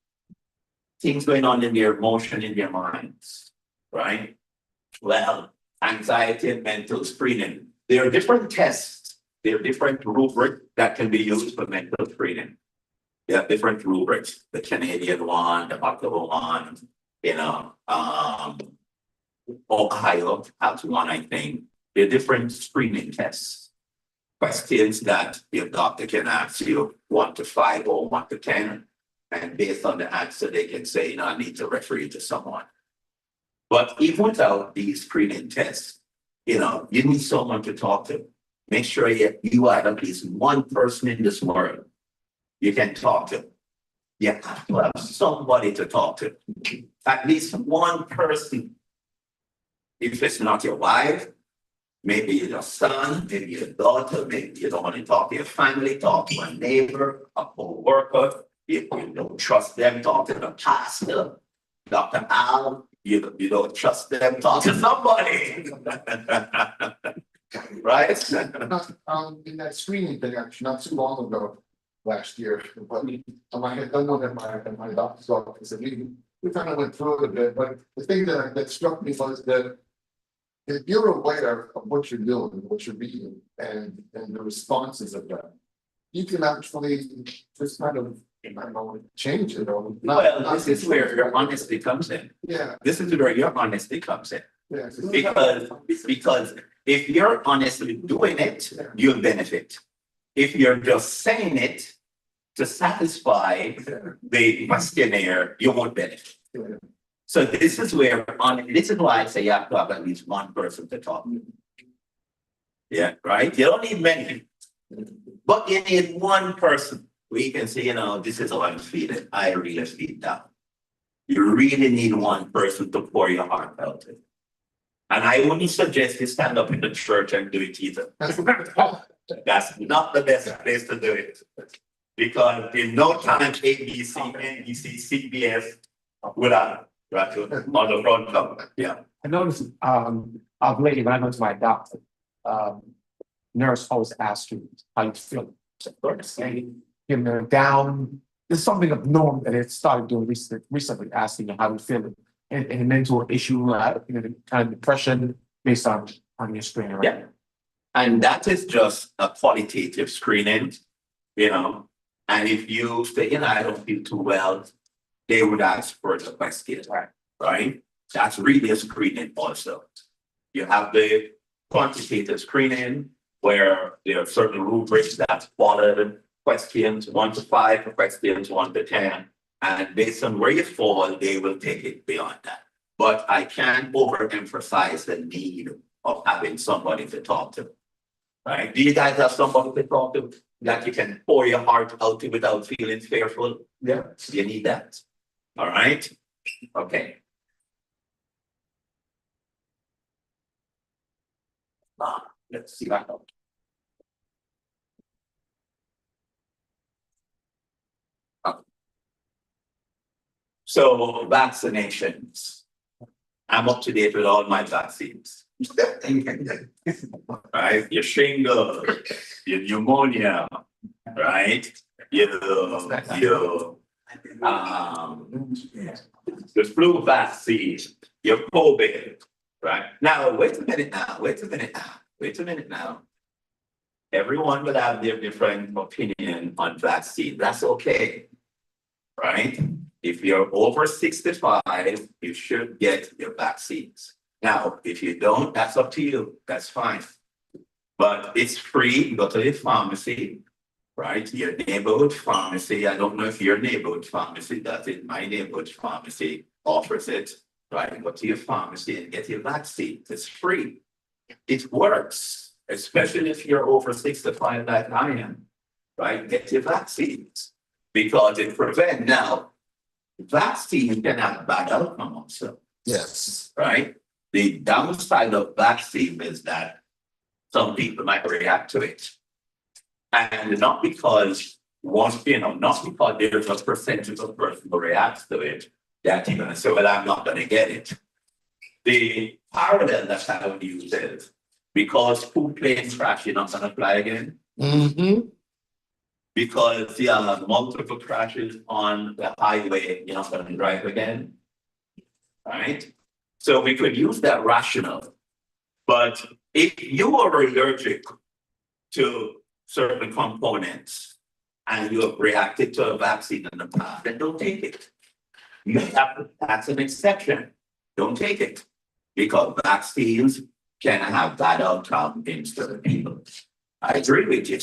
Speaker 3: Things going on in their emotion, in their minds, right? Well, anxiety and mental screening. There are different tests. There are different rubrics that can be used for mental screening. There are different rubrics. The Canadian one, the Ottawa one, Ohio has one, I think. There are different screening tests. Questions that your doctor can ask you 1 to 5 or 1 to 10. And based on the answer, they can say, I need to refer you to someone. But even without these screening tests, you need someone to talk to. Make sure you have at least one person in this world you can talk to. You have to have somebody to talk to. At least one person. If it's not your wife, maybe your son, maybe your daughter, maybe you don't want to talk to your family, talk to a neighbor, a co-worker. If you don't trust them, talk to the pastor, Dr. Al. You don't trust them, talk to somebody. Right?
Speaker 6: In that screening thing, actually, not too long ago, last year, but I had done one at my doctor's office, and we kind of went through it a bit, but the thing that struck me was that if you're aware of what you're doing, what you're reading, and the responses of that, you can actually just kind of, change it or not.
Speaker 3: This is where your honesty comes in.
Speaker 6: Yeah.
Speaker 3: This is where your honesty comes in.
Speaker 6: Yeah.
Speaker 3: Because if you're honestly doing it, you'll benefit. If you're just saying it to satisfy the questionnaire, you won't benefit.
Speaker 6: Yeah.
Speaker 3: So this is where this is why I say you have to have at least one person to talk to. Yeah, right? You don't need many, but you need one person where you can say, this is how I'm feeling. I really feel down. You really need one person to pour your heart out to. And I wouldn't suggest you stand up in the church and do it either. That's not the best place to do it. Because in no time, ABC, NBC, CBS would have on the front cover. Yeah.
Speaker 5: I noticed, of late, when I go to my doctor, nurse always asks you how you feel. Down. There's something abnormal that it started doing recently, asking you how you feel. And a mental issue, kind of depression based on your screening, right?
Speaker 3: Yeah. And that is just a qualitative screening, And if you say, I don't feel too well, they would ask for the question, right? That's really a screening also. You have the quantitative screening where there are certain rubrics that follow questions 1 to 5, questions 1 to 10. And based on where you fall, they will take it beyond that. But I can't overemphasize the need of having somebody to talk to. Right? Do you guys have somebody to talk to that you can pour your heart out to without feeling fearful? Yeah. You need that. All right. Okay. Let's see that out. So vaccinations. I'm up to date with all my vaccines. Right, your shingles, your pneumonia, right? Your the flu vaccine, your COVID, right? Now, wait a minute now, wait a minute now, wait a minute now. Everyone will have their different opinion on vaccine. That's okay. Right? If you're over 65, you should get your vaccines. Now, if you don't, that's up to you. That's fine. But it's free. Go to the pharmacy, right? Your neighborhood pharmacy. I don't know if your neighborhood pharmacy does it. My neighborhood pharmacy offers it. Right? Go to your pharmacy and get your vaccine. It's free. It works, especially if you're over 65 like I am. Right? Get your vaccines because it prevents now. Vaccine can have bad outcome also.
Speaker 1: Yes.
Speaker 3: Right? The downside of vaccine is that some people might react to it. And not because not because there's a percentage of person who reacts to it, that you're gonna say, well, I'm not gonna get it. The parallel that I would use is because two planes crash, you're not gonna fly again.
Speaker 1: Mm-hmm.
Speaker 3: Because multiple crashes on the highway, you're not gonna drive again. Right? So we could use that rationale. But if you are allergic to certain components and you have reacted to a vaccine in the past, then don't take it. That's an exception. Don't take it. Because vaccines can have bad outcome in certain people. I agree with you.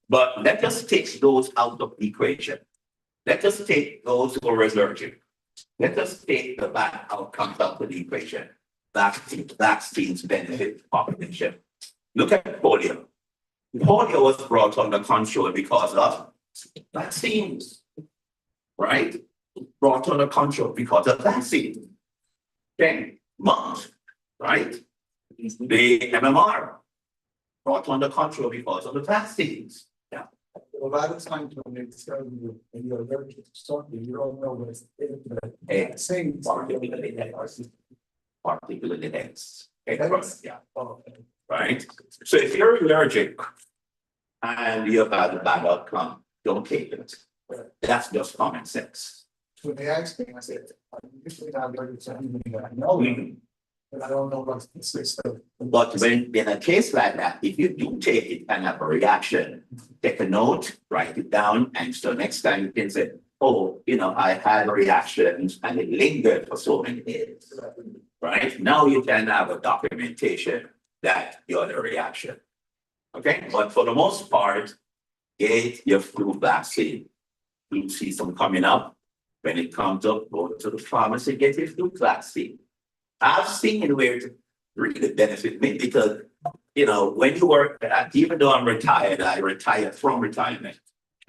Speaker 3: But let us take those out of the equation. Let us take those who are allergic. Let us take the bad outcomes out of the equation. Vaccines benefit the population. Look at polio. Polio was brought under control because of vaccines, right? Brought under control because of vaccines. Okay, mumps, right? The MMR brought under control because of the vaccines. Yeah.
Speaker 6: A lot of times when they tell you and you're allergic to something, you don't know what it's
Speaker 3: Same particularly eggs. Yeah. Right? So if you're allergic and you have had a bad outcome, don't take it. That's just common sense.
Speaker 6: When they ask me, I said, I'm usually not allergic to anything that I know, but I don't know what's the system.
Speaker 3: But when in a case like that, if you do take it and have a reaction, take a note, write it down, and so next time you can say, oh, I had reactions and it lingered for so many days. Right? Now you can have a documentation that you had a reaction. Okay, but for the most part, get your flu vaccine. Flu season coming up. When it comes up, go to the pharmacy, get your flu vaccine. I've seen where it really benefit me because, when you work, even though I'm retired, I retired from retirement.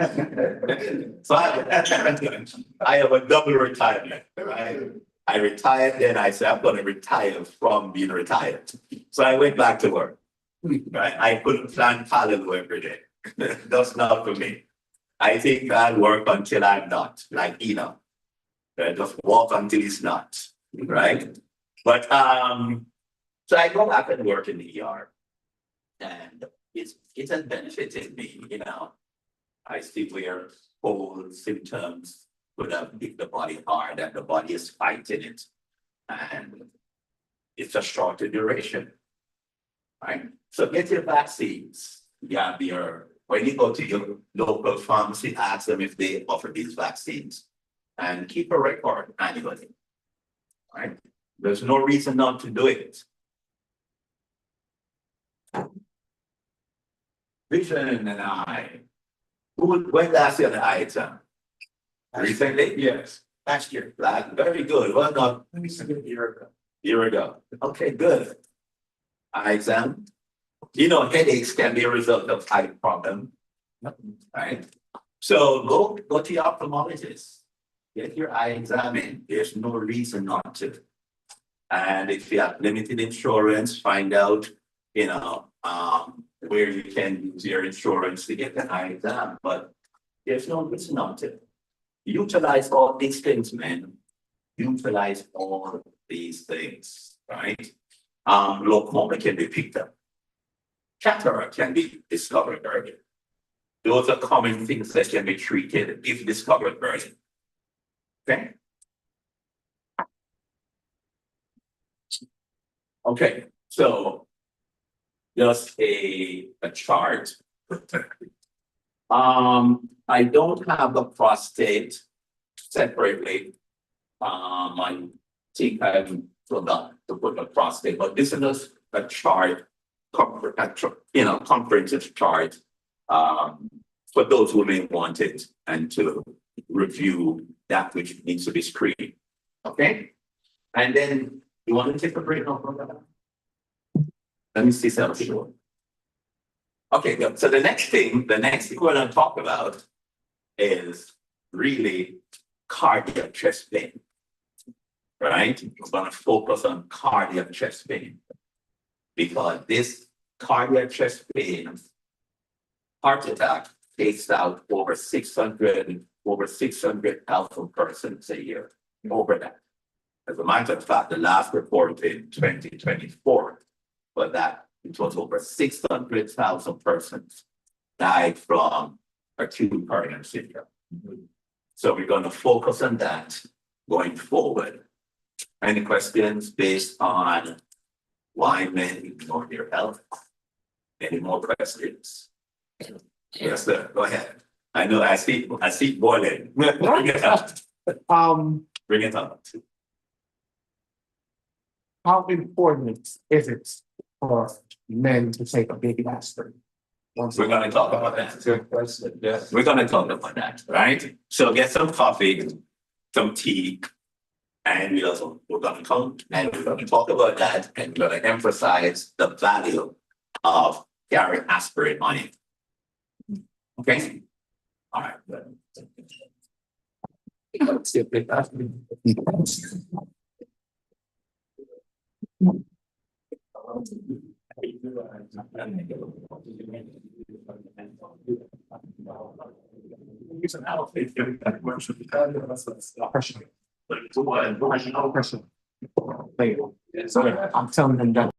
Speaker 3: So I have a double retirement, right? I retired, then I said, I'm going to retire from being retired. So I went back to work. Right? I couldn't plan parallel every day. That's not for me. I think I'll work until I'm not, like right? Just walk until it's not, right? But so I go back and work in the ER, and it has benefited me, I see where cold symptoms would have hit the body hard, and the body is fighting it, and it's a shorter duration, right? So get your vaccines. Yeah, when you go to your local pharmacy, ask them if they offer these vaccines, and keep a record annually, right? There's no reason not to do it. Vision and eye. When last year the eye exam? Recently?
Speaker 4: Yes.
Speaker 3: Last year. Very good. Well done.
Speaker 4: Let me see a year ago.
Speaker 3: Year ago. Okay, good. Eye exam. Headaches can be a result of eye problem. Right? So go to your ophthalmologist. Get your eye examined. There's no reason not to. And if you have limited insurance, find out, where you can use your insurance to get an eye exam. But there's no reason not to. Utilize all these things, man. Utilize all these things, right? glaucoma can be picked up. Cataract can be discovered early. Those are common things that can be treated if discovered early. Okay? Okay, so just a chart. I don't have the prostate separately. I think I forgot to put the prostate, but this is just a chart, comprehensive chart. For those who may want it and to review that which needs to be screened. Okay? And then you want to take a break now from that? Let me see something. Okay, good. So the next thing we're going to talk about is really cardiac chest pain. Right? We're going to focus on cardiac chest pain because this cardiac chest pain, heart attack takes out over 600,000 persons a year, over that. As a matter of fact, the last report in 2024 was that it was over 600,000 persons died from acute coronary syndrome. So we're going to focus on that going forward. Any questions based on why men ignore their health? Any more questions? Yes, sir. Go ahead. I know I see boiling. Bring it up. Bring it up.
Speaker 5: How important is it for men to take a baby aspirin?
Speaker 3: We're going to talk about that. We're going to talk about that, right? So get some coffee, some tea, and we're going to come and we're going to talk about that, and we're going to emphasize the value of carrying aspirin on it. Okay? All right.
Speaker 5: Question. I'm telling them that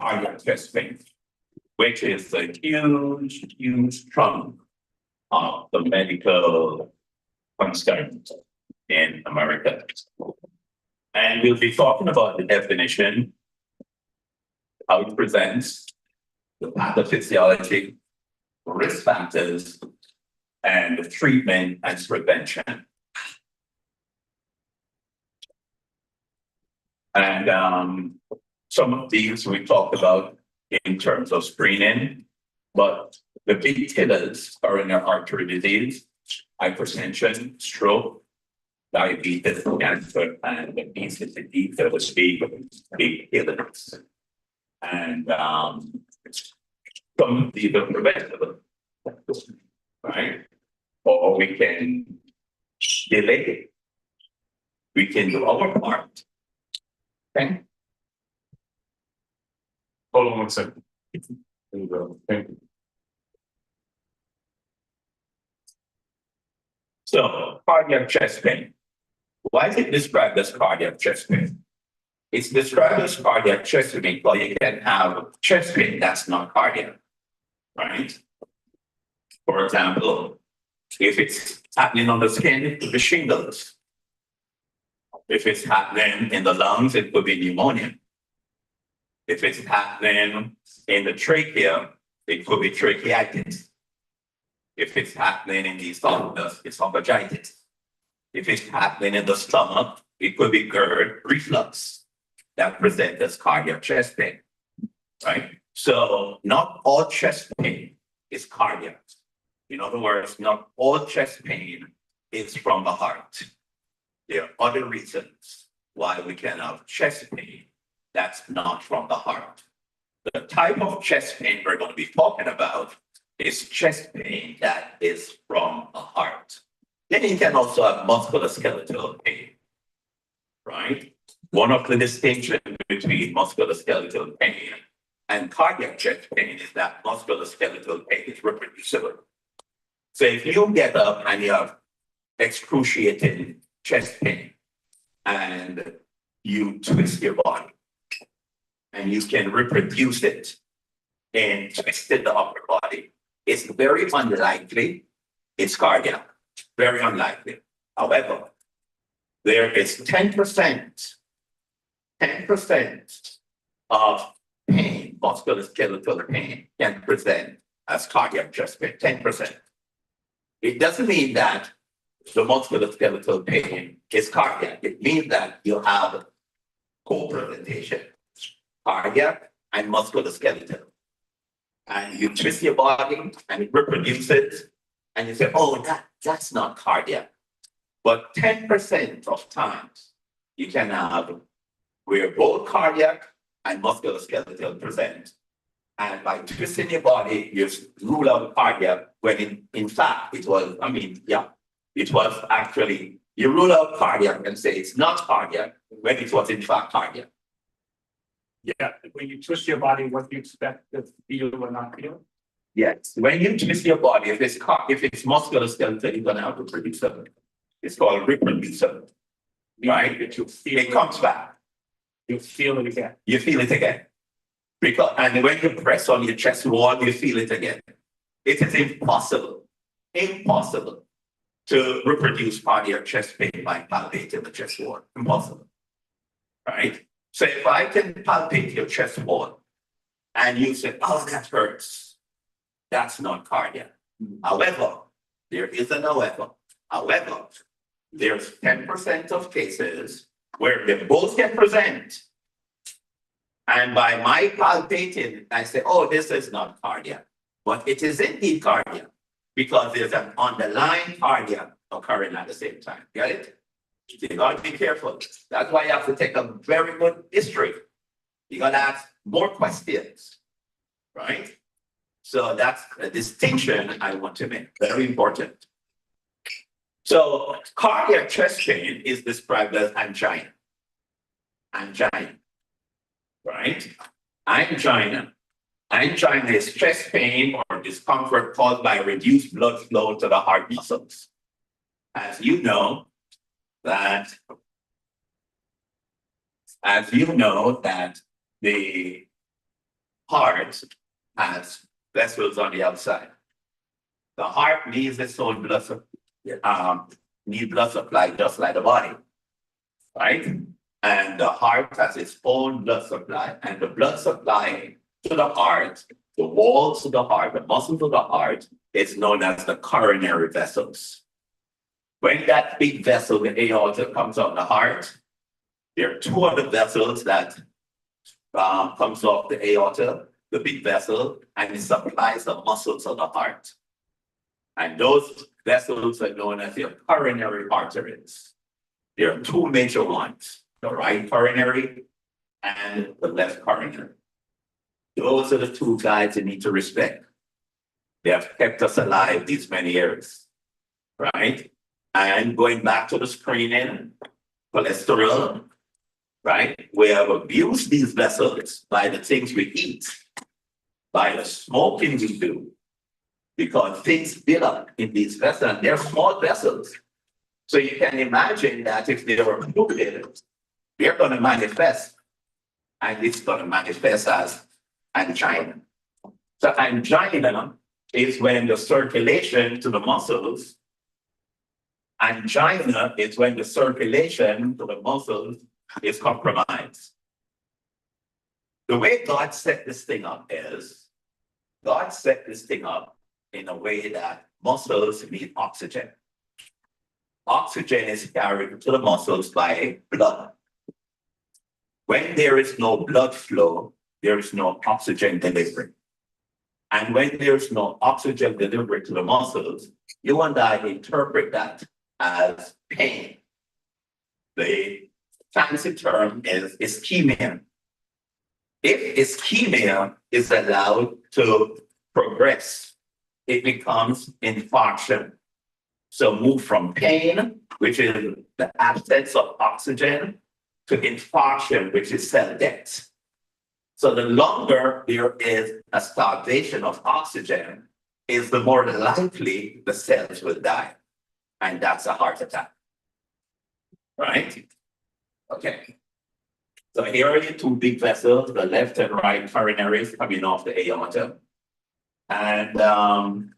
Speaker 3: cardiac chest pain, which is a huge trunk of the medical concern in America. And we'll be talking about the definition, how it presents, the pathophysiology, risk factors, and the treatment and prevention. And some of these we talked about in terms of screening, but the big killers are in coronary artery disease, hypertension, stroke, diabetes, cancer, and obesity. These are the big killers. And some of these are preventable, right? Or we can delay it. We can do our part. Okay.
Speaker 7: Hold on 1 second. There you go. Thank you.
Speaker 3: So, cardiac chest pain. Why is it described as cardiac chest pain? It's described as cardiac chest pain because you can have chest pain that's not cardiac, right? For example, if it's happening on the skin, it could be shingles. If it's happening in the lungs, it could be pneumonia. If it's happening in the trachea, it could be tracheitis. If it's happening in the esophagus, it's esophagitis. If it's happening in the stomach, it could be GERD reflux that presents as cardiac chest pain, right? So not all chest pain is cardiac. In other words, not all chest pain is from the heart. There are other reasons why we can have chest pain that's not from the heart. The type of chest pain we're going to be talking about is chest pain that is from the heart. Then you can also have musculoskeletal pain, right? One of the distinctions between musculoskeletal pain and cardiac chest pain is that musculoskeletal pain is reproducible. So if you get up and you have excruciating chest pain and you twist your body and you can reproduce it in twisting the upper body, it's very unlikely it's cardiac, very unlikely. However, there is 10% of pain, musculoskeletal pain, can present as cardiac chest pain, 10%. It doesn't mean that the musculoskeletal pain is cardiac. It means that you have co-presentation, cardiac and musculoskeletal. And you twist your body and it reproduces, and you say, oh, that's not cardiac. But 10% of times you can have where both cardiac and musculoskeletal present. And by twisting your body, you rule out cardiac, when in fact it was, it was actually, you rule out cardiac and say it's not cardiac, when it was in fact cardiac.
Speaker 4: Yeah, when you twist your body, what do you expect to feel or not feel?
Speaker 3: Yes, when you twist your body, if it's musculoskeletal, you're gonna have to produce something. It's called reproducible, right? It comes back.
Speaker 4: You feel it again.
Speaker 3: You feel it again. Because, and when you press on your chest wall, you feel it again. It is impossible to reproduce cardiac chest pain by palpating the chest wall. Impossible, right? So if I can palpate your chest wall and you say, oh, that hurts, that's not cardiac. However, there is an however. However, there's 10% of cases where they both can present. And by my palpating, I say, oh, this is not cardiac. But it is indeed cardiac because there's an underlying cardiac occurring at the same time. Get it? You gotta be careful. That's why you have to take a very good history. You gotta ask more questions, right? So that's a distinction I want to make, very important. So cardiac chest pain is described as angina. Angina, right? Angina. Angina is chest pain or discomfort caused by reduced blood flow to the heart muscles. As you know that the heart has vessels on the outside. The heart needs its own blood, need blood supply just like the body, right? And the heart has its own blood supply, and the blood supply to the heart, the walls of the heart, the muscles of the heart, is known as the coronary vessels. When that big vessel, the aorta, comes out the heart, there are two other vessels that comes off the aorta, the big vessel, and it supplies the muscles of the heart. And those vessels are known as your coronary arteries. There are two major ones, the right coronary and the left coronary. Those are the two guys you need to respect. They have kept us alive these many years, right? And going back to the screening, cholesterol, right? We have abused these vessels by the things we eat, by the smoking we do, because things build up in these vessels, and they're small vessels. So you can imagine that if they were polluted, they're going to manifest, and it's going to manifest as angina. So angina is when the circulation to the muscles, angina is when the circulation to the muscles is compromised. The way God set this thing up is, God set this thing up in a way that muscles need oxygen. Oxygen is carried to the muscles by blood. When there is no blood flow, there is no oxygen delivery. And when there's no oxygen delivery to the muscles, you and I interpret that as pain. The fancy term is ischemia. If ischemia is allowed to progress, it becomes infarction. So move from pain, which is the absence of oxygen, to infarction, which is cell death. So the longer there is a starvation of oxygen, is the more likely the cells will die. And that's a heart attack. Right? Okay. So here are your two big vessels, the left and right coronaries coming off the aorta. And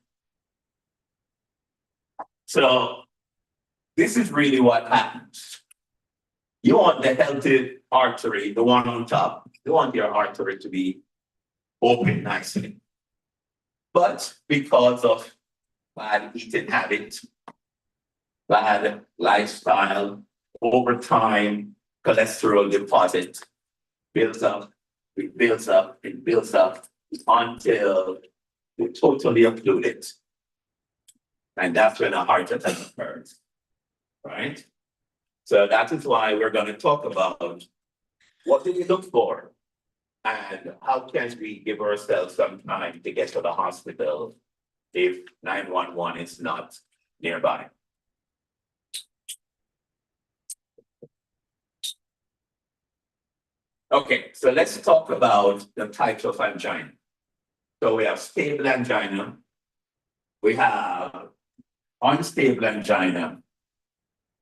Speaker 3: so this is really what happens. You want the healthy artery, the one on top, you want your artery to be open nicely. But because of bad eating habits, bad lifestyle, over time, cholesterol deposit builds up, it builds up, it builds up until you totally occlude it. And that's when a heart attack occurs, right? So that is why we're going to talk about what do we look for and how can we give ourselves some time to get to the hospital if 911 is not nearby. Okay, so let's talk about the types of angina. So we have stable angina, we have unstable angina,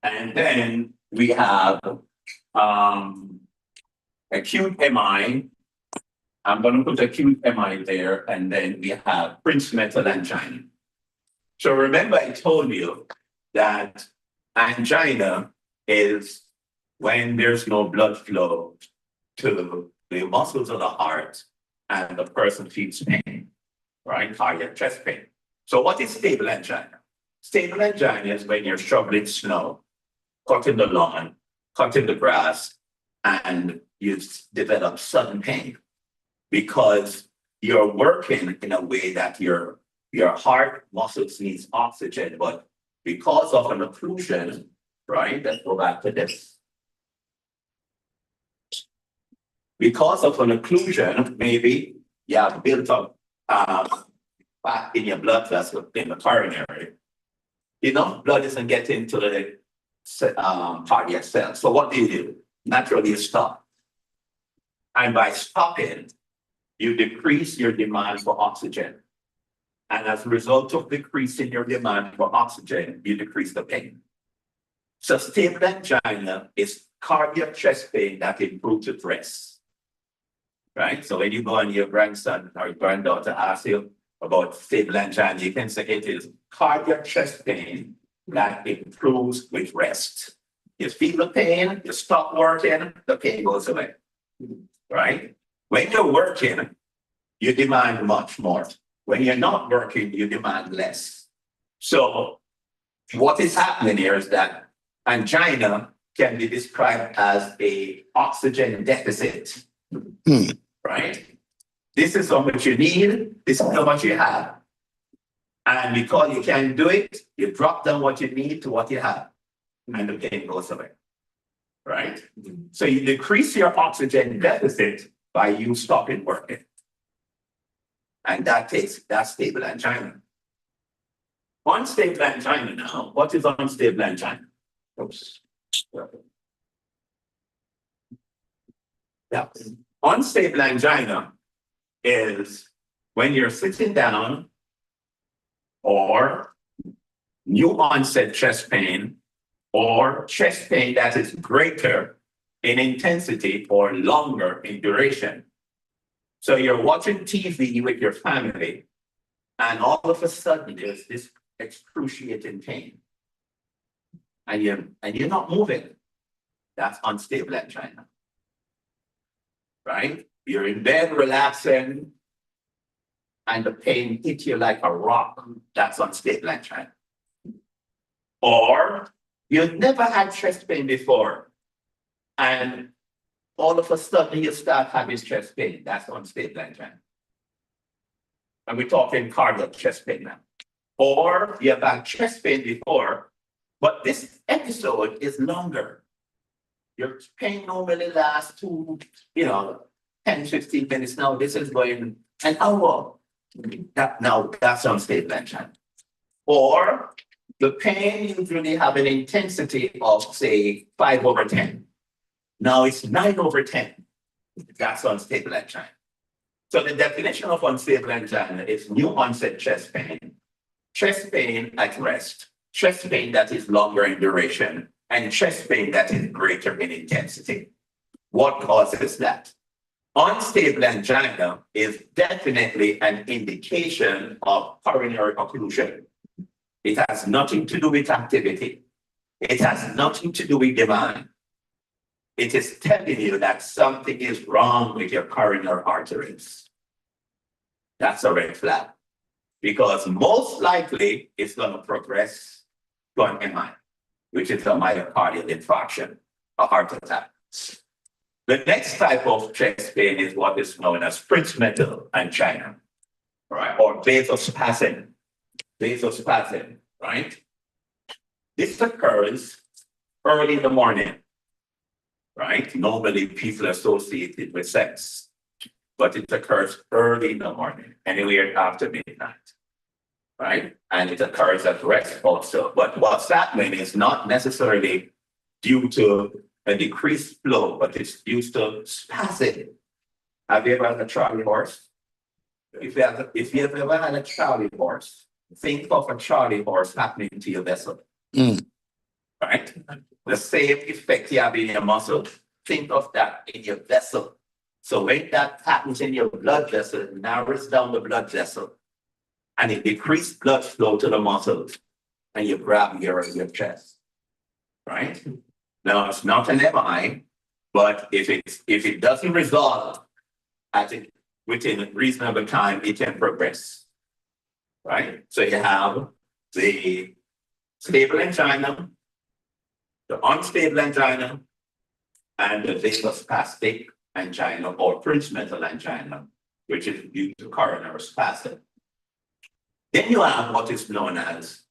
Speaker 3: and then we have acute MI. I'm going to put acute MI there, and then we have Prince metal angina. So remember I told you that angina is when there's no blood flow to the muscles of the heart and the person feels pain, right? Cardiac chest pain. So what is stable angina? Stable angina is when you're shoveling snow, cutting the lawn, cutting the grass, and you develop sudden pain because you're working in a way that your heart muscles needs oxygen, but because of an occlusion, right? Let's go back to this. Because of an occlusion, maybe you have built up fat in your blood vessel, in the coronary. Enough blood isn't getting to the cardiac cells. So what do? Naturally, you stop. And by stopping, you decrease your demand for oxygen. And as a result of decreasing your demand for oxygen, you decrease the pain. So stable angina is cardiac chest pain that improves with rest. right? So when you go and your grandson or granddaughter asks you about stable angina, you can say it is cardiac chest pain that improves with rest. You feel the pain, you stop working, the pain goes away, right? When you're working, you demand much more. When you're not working, you demand less. So what is happening here is that angina can be described as a oxygen deficit, right? This is how much you need, this is how much you have. And because you can't do it, you drop down what you need to what you have, and the pain goes away, right? So you decrease your oxygen deficit by you stopping working. And that's stable angina. Unstable angina now, what is unstable angina? Oops. Yeah. Unstable angina is when you're sitting down or new onset chest pain or chest pain that is greater in intensity or longer in duration. So you're watching TV with your family and all of a sudden there's this excruciating pain and you're not moving. That's unstable angina, right? You're in bed relaxing and the pain hits you like a rock. That's unstable angina. Or you've never had chest pain before and all of a sudden you start having chest pain. That's unstable angina. And we're talking cardiac chest pain now. Or you've had chest pain before, but this episode is longer. Your pain normally lasts 10, 15 minutes. Now this is going an hour. That's unstable angina. Or the pain usually have an intensity of say 5/10. Now it's 9/10. That's unstable angina. So the definition of unstable angina is new onset chest pain at rest, chest pain that is longer in duration, and chest pain that is greater in intensity. What causes that? Unstable angina is definitely an indication of coronary occlusion. It has nothing to do with activity. It has nothing to do with demand. It is telling you that something is wrong with your coronary arteries. That's a red flag. Because most likely it's going to progress to an MI, which is a myocardial infarction, a heart attack. The next type of chest pain is what is known as principal angina, right? Or vasospasm. Vasospasm, right? This occurs early in the morning, right? Normally people associate it with sex, but it occurs early in the morning, anywhere after midnight, right? And it occurs at rest also. But what's happening is not necessarily due to a decreased flow, but it's due to spasm. Have you ever had a Charlie horse? If you have ever had a Charlie horse, think of a Charlie horse happening to your vessel. Right? The same effect you have in your muscle, think of that in your vessel. So when that happens in your blood vessel, it narrows down the blood vessel and it decreases blood flow to the muscles and you grab your chest. Right? Now it's not an MI, but if it doesn't resolve within a reasonable time, it can progress. Right? So you have the stable angina, the unstable angina, and the vasospastic angina or principal angina, which is due to coronary spasm. Then you have what is known as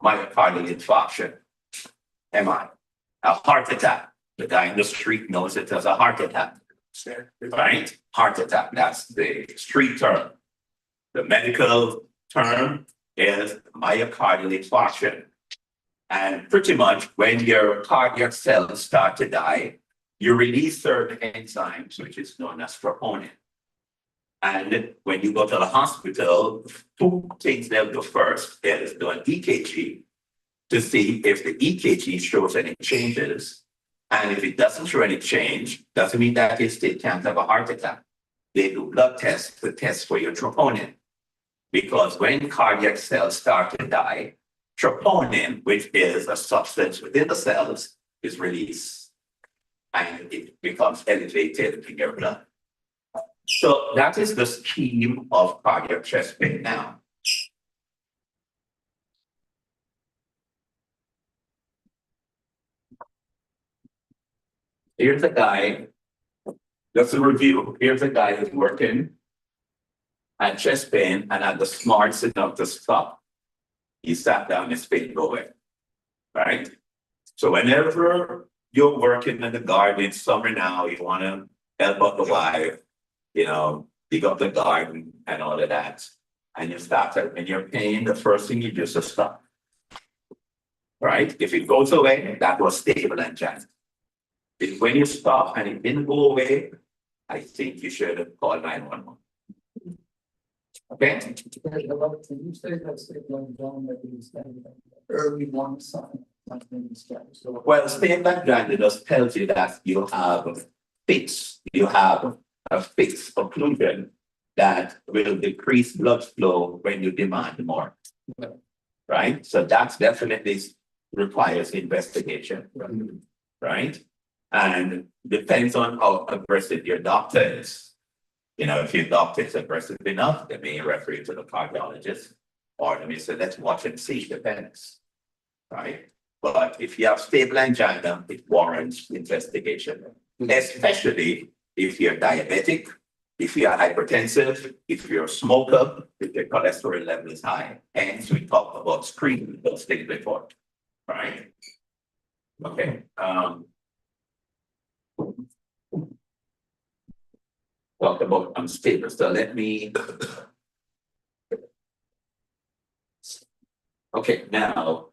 Speaker 3: myocardial infarction, MI, a heart attack. The guy in the street knows it as a heart attack, right? Heart attack, that's the street term. The medical term is myocardial infarction. And pretty much when your cardiac cells start to die, you release certain enzymes, which is known as troponin. And when you go to the hospital, two things they'll do first is do an EKG to see if the EKG shows any changes And if it doesn't show any change, doesn't mean that you still can't have a heart attack. They do blood tests to test for your troponin. Because when cardiac cells start to die, troponin, which is a substance within the cells, is released. And it becomes elevated in your blood. So that is the scheme of cardiac chest pain now. Here's a guy, just a review. Here's a guy who's working at chest pain and had the smarts enough to stop. He sat down, his pain go away. Right? So whenever you're working in the garden, summer now, you want to help out the wife, dig up the garden and all of that. And you start to, when you're pain, the first thing you do is to stop. Right? If it goes away, that was stable and just. If when you stop and it didn't go away, I think you should have called 911. Okay?
Speaker 7: You say that statement down that is early warning sign.
Speaker 3: Well, statement granted us tells you that you have a fixed occlusion that will decrease blood flow when you demand more. Right? So that definitely requires investigation. Right? And depends on how aggressive your doctor is. If your doctor is aggressive enough, they may refer you to the cardiologist, or they may say, let's watch and see, depends. Right? But if you have stable angina, it warrants investigation, especially if you're diabetic, if you're hypertensive, if you're a smoker, if your cholesterol level is high. Hence, we talked about screening those things before. Right? Okay. Talk about unstable. So let me. Okay, now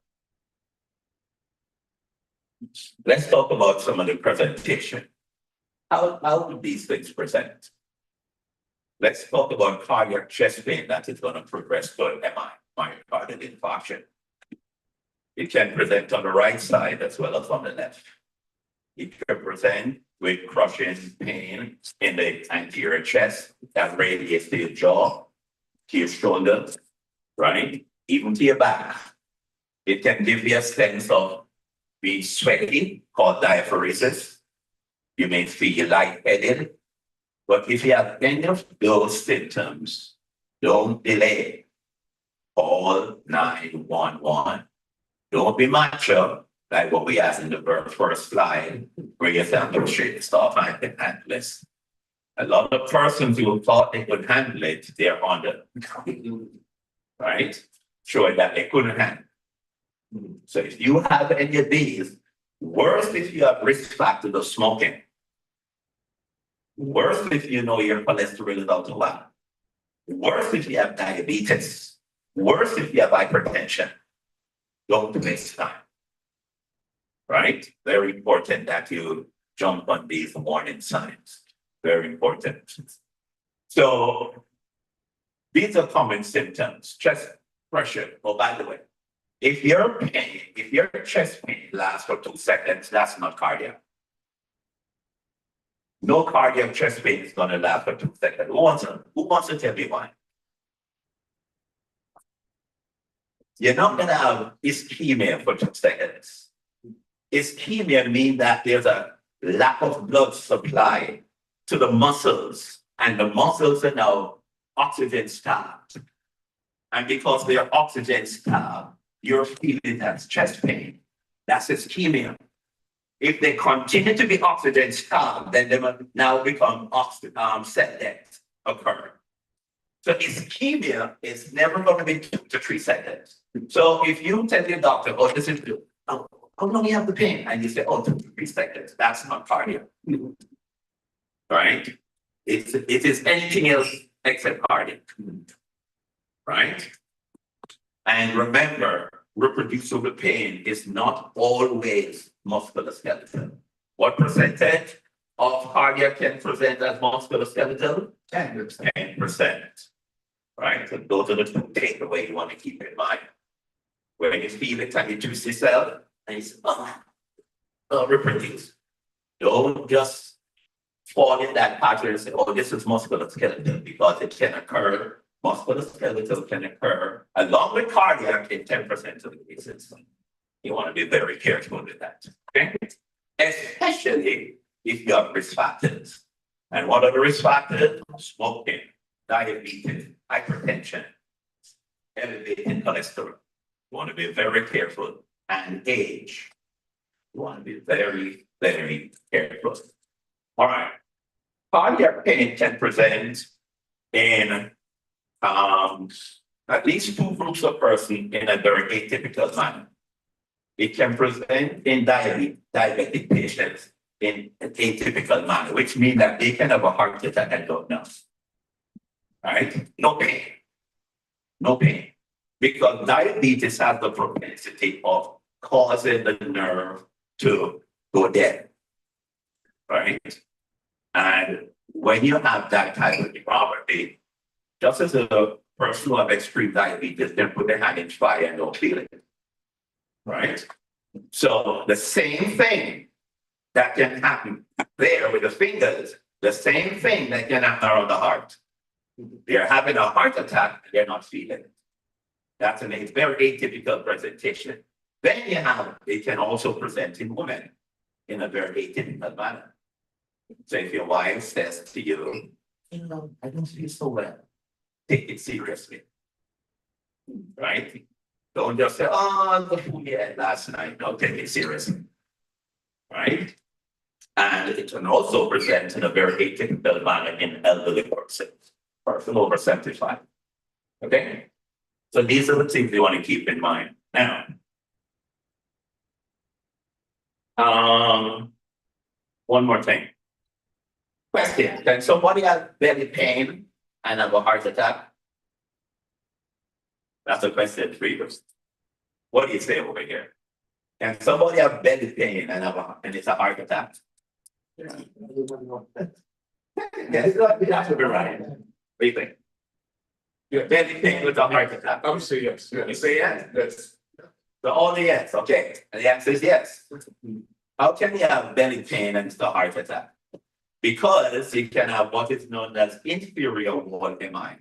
Speaker 3: let's talk about some of the presentation. How do these things present? Let's talk about cardiac chest pain that is going to progress to MI, myocardial infarction. It can present on the right side as well as on the left. It can present with crushing pain in the anterior chest that radiates to your jaw, to your shoulder, right? Even to your back. It can give you a sense of being sweaty, called diaphoresis. You may feel lightheaded. But if you have any of those symptoms, don't delay. Call 911. Don't be macho, like what we asked in the first slide, where you say, I'm going to shake stuff and I can handle this. A lot of persons who thought they could handle it, they're on the, right? Showing that they couldn't handle it. So if you have any of these, worse if you have risk factors of smoking. Worse if you know your cholesterol is out of whack. Worse if you have diabetes. Worse if you have hypertension. Don't waste time. Right? Very important that you jump on these warning signs. Very important. So these are common symptoms. Chest pressure. Oh, by the way, if your chest pain lasts for 2 seconds, that's not cardiac. No cardiac chest pain is going to last for 2 seconds. Who wants to tell me why? You're not going to have ischemia for 2 seconds. Ischemia means that there's a lack of blood supply to the muscles, and the muscles are now oxygen starved. And because they are oxygen starved, you're feeling that chest pain. That's ischemia. If they continue to be oxygen starved, then they will now become cell death occur. So ischemia is never going to be 2 to 3 seconds. So if you tell your doctor, oh, this is how long you have the pain? And you say, oh, 2 to 3 seconds, that's not cardiac. Right? It is anything else except cardiac. Right? And remember, reproducible pain is not always musculoskeletal. What percentage of cardiac can present as musculoskeletal? 10%. 10%. Right? So those are the 2 takeaways you want to keep in mind. When you feel it and you twist yourself and you say, reproduce. Don't just fall in that pattern and say, oh, this is musculoskeletal, because it can occur, musculoskeletal can occur along with cardiac in 10% of the cases. You want to be very careful with that, okay? Especially if you have risk factors. And what are the risk factors? Smoking, diabetes, hypertension, elevated cholesterol. You want to be very careful. And age. You want to be very, very careful. All right. Cardiac pain can present in at least two groups of persons in a very atypical manner. It can present in diabetic patients in an atypical manner, which means that they can have a heart attack and don't know. Right? No pain. No pain. Because diabetes has the propensity of causing the nerve to go dead. Right? And when you have that type of neuropathy, just as a person who have extreme diabetes, they put their hand in fire and don't feel it. Right? So the same thing that can happen there with the fingers, the same thing that can happen around the heart. They're having a heart attack, they're not feeling it. That's a very atypical presentation. Then you have, it can also present in women in a very atypical manner. So if your wife says to you, you know, I don't feel so well, take it seriously. Right? Don't just say, oh, the food you had last night. No, take it seriously. Right? And it can also present in a very atypical manner in elderly persons, person over 75. Okay? So these are the things you want to keep in mind. Now, one more thing. Question: can somebody have belly pain and have a heart attack? That's a question for you. What do you say over here? Can somebody have belly pain and it's a heart attack? Yes, that would be right. What do you think? Yeah, belly pain with a heart attack.
Speaker 6: I would say yes.
Speaker 3: You say yes? Yes. The only yes, okay. And the answer is yes. How can you have belly pain and it's a heart attack? Because you can have what is known as inferior wall MI.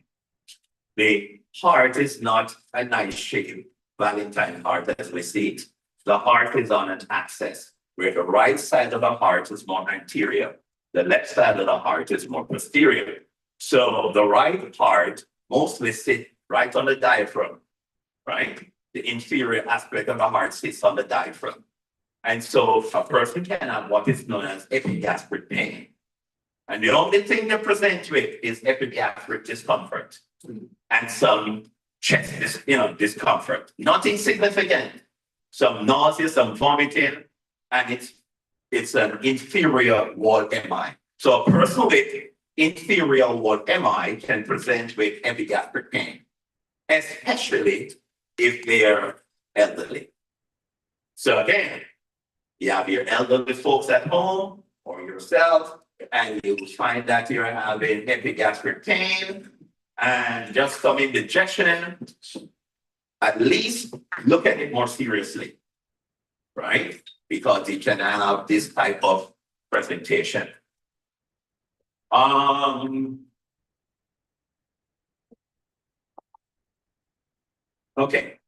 Speaker 3: The heart is not a nice shaped Valentine heart as we see it. The heart is on an axis where the right side of the heart is more anterior. The left side of the heart is more posterior. So the right heart mostly sits right on the diaphragm, right? The inferior aspect of the heart sits on the diaphragm. And so a person can have what is known as epigastric pain. And the only thing they present with is epigastric discomfort and some chest discomfort. Nothing significant. Some nausea, some vomiting, and it's an inferior wall MI. So a person with inferior wall MI can present with epigastric pain, especially if they're elderly. So again, you have your elderly folks at home or yourself, and you find that you're having epigastric pain and just some indigestion, at least look at it more seriously, right? Because you can have this type of presentation. Okay.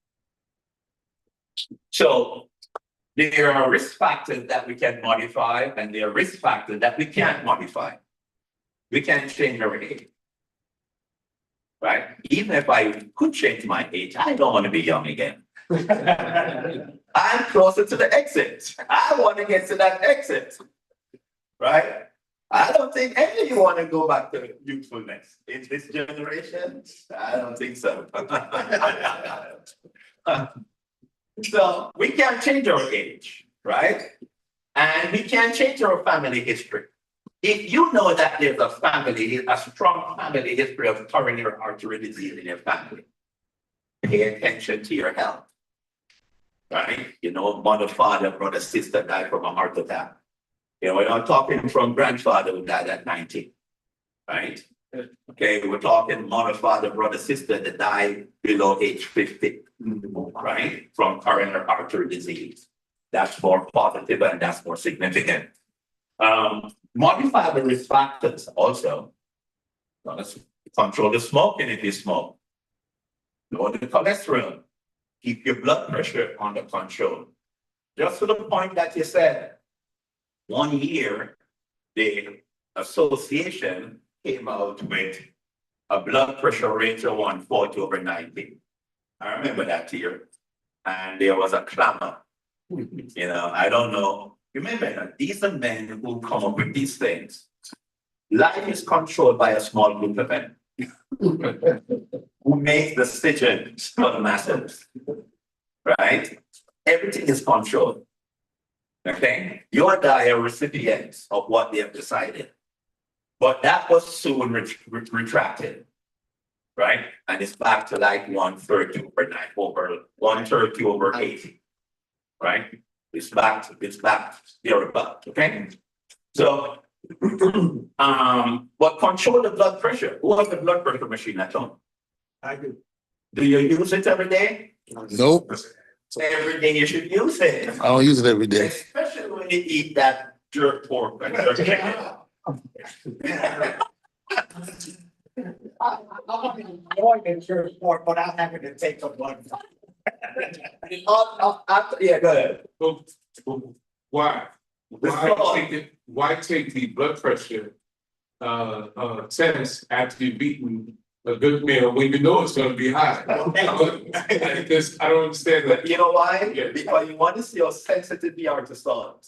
Speaker 3: So there are risk factors that we can modify, and there are risk factors that we can't modify. We can't change our age. Right? Even if I could change my age, I don't want to be young again. I'm closer to the exit. I want to get to that exit. Right? I don't think any of you want to go back to youthfulness in this generation. I don't think so. So we can't change our age, right? And we can't change our family history. If you know that there's a strong family history of coronary artery disease in your family, pay attention to your health, right? You know, mother, father, brother, sister died from a heart attack. You know, we're not talking from grandfather who died at 90, right? Okay, we're talking mother, father, brother, sister that died below age 50, right? From coronary artery disease. That's more positive and that's more significant. Modifiable risk factors also. Now, let's control the smoking if you smoke. Lower the cholesterol. Keep your blood pressure under control. Just to the point that you said, 1 year, the association came out with a blood pressure range of 140/90. I remember that year. And there was a clamor. You know, I don't know. Remember, these are men who come up with these things. Life is controlled by a small group of men who make decisions for the masses. Right? Everything is controlled. Okay? You and I are recipients of what they have decided. But that was soon retracted. Right? And it's back to like 130/80. Right? It's back thereabout. Okay? So but control the blood pressure. Who has the blood pressure machine at home?
Speaker 1: I do.
Speaker 3: Do you use it every day?
Speaker 6: Nope,
Speaker 3: Every day you should use it.
Speaker 6: I don't use it every day.
Speaker 3: Especially when you eat that jerk pork and jerk chicken.
Speaker 4: More than your sport, but I'm having to take a blood.
Speaker 3: Yeah, go ahead.
Speaker 8: Why? Why take the blood pressure test after you've eaten a good meal when you know it's gonna be high? Because I don't understand that.
Speaker 3: You know why?
Speaker 8: Yeah.
Speaker 3: Because you want to see how sensitive you are to salt.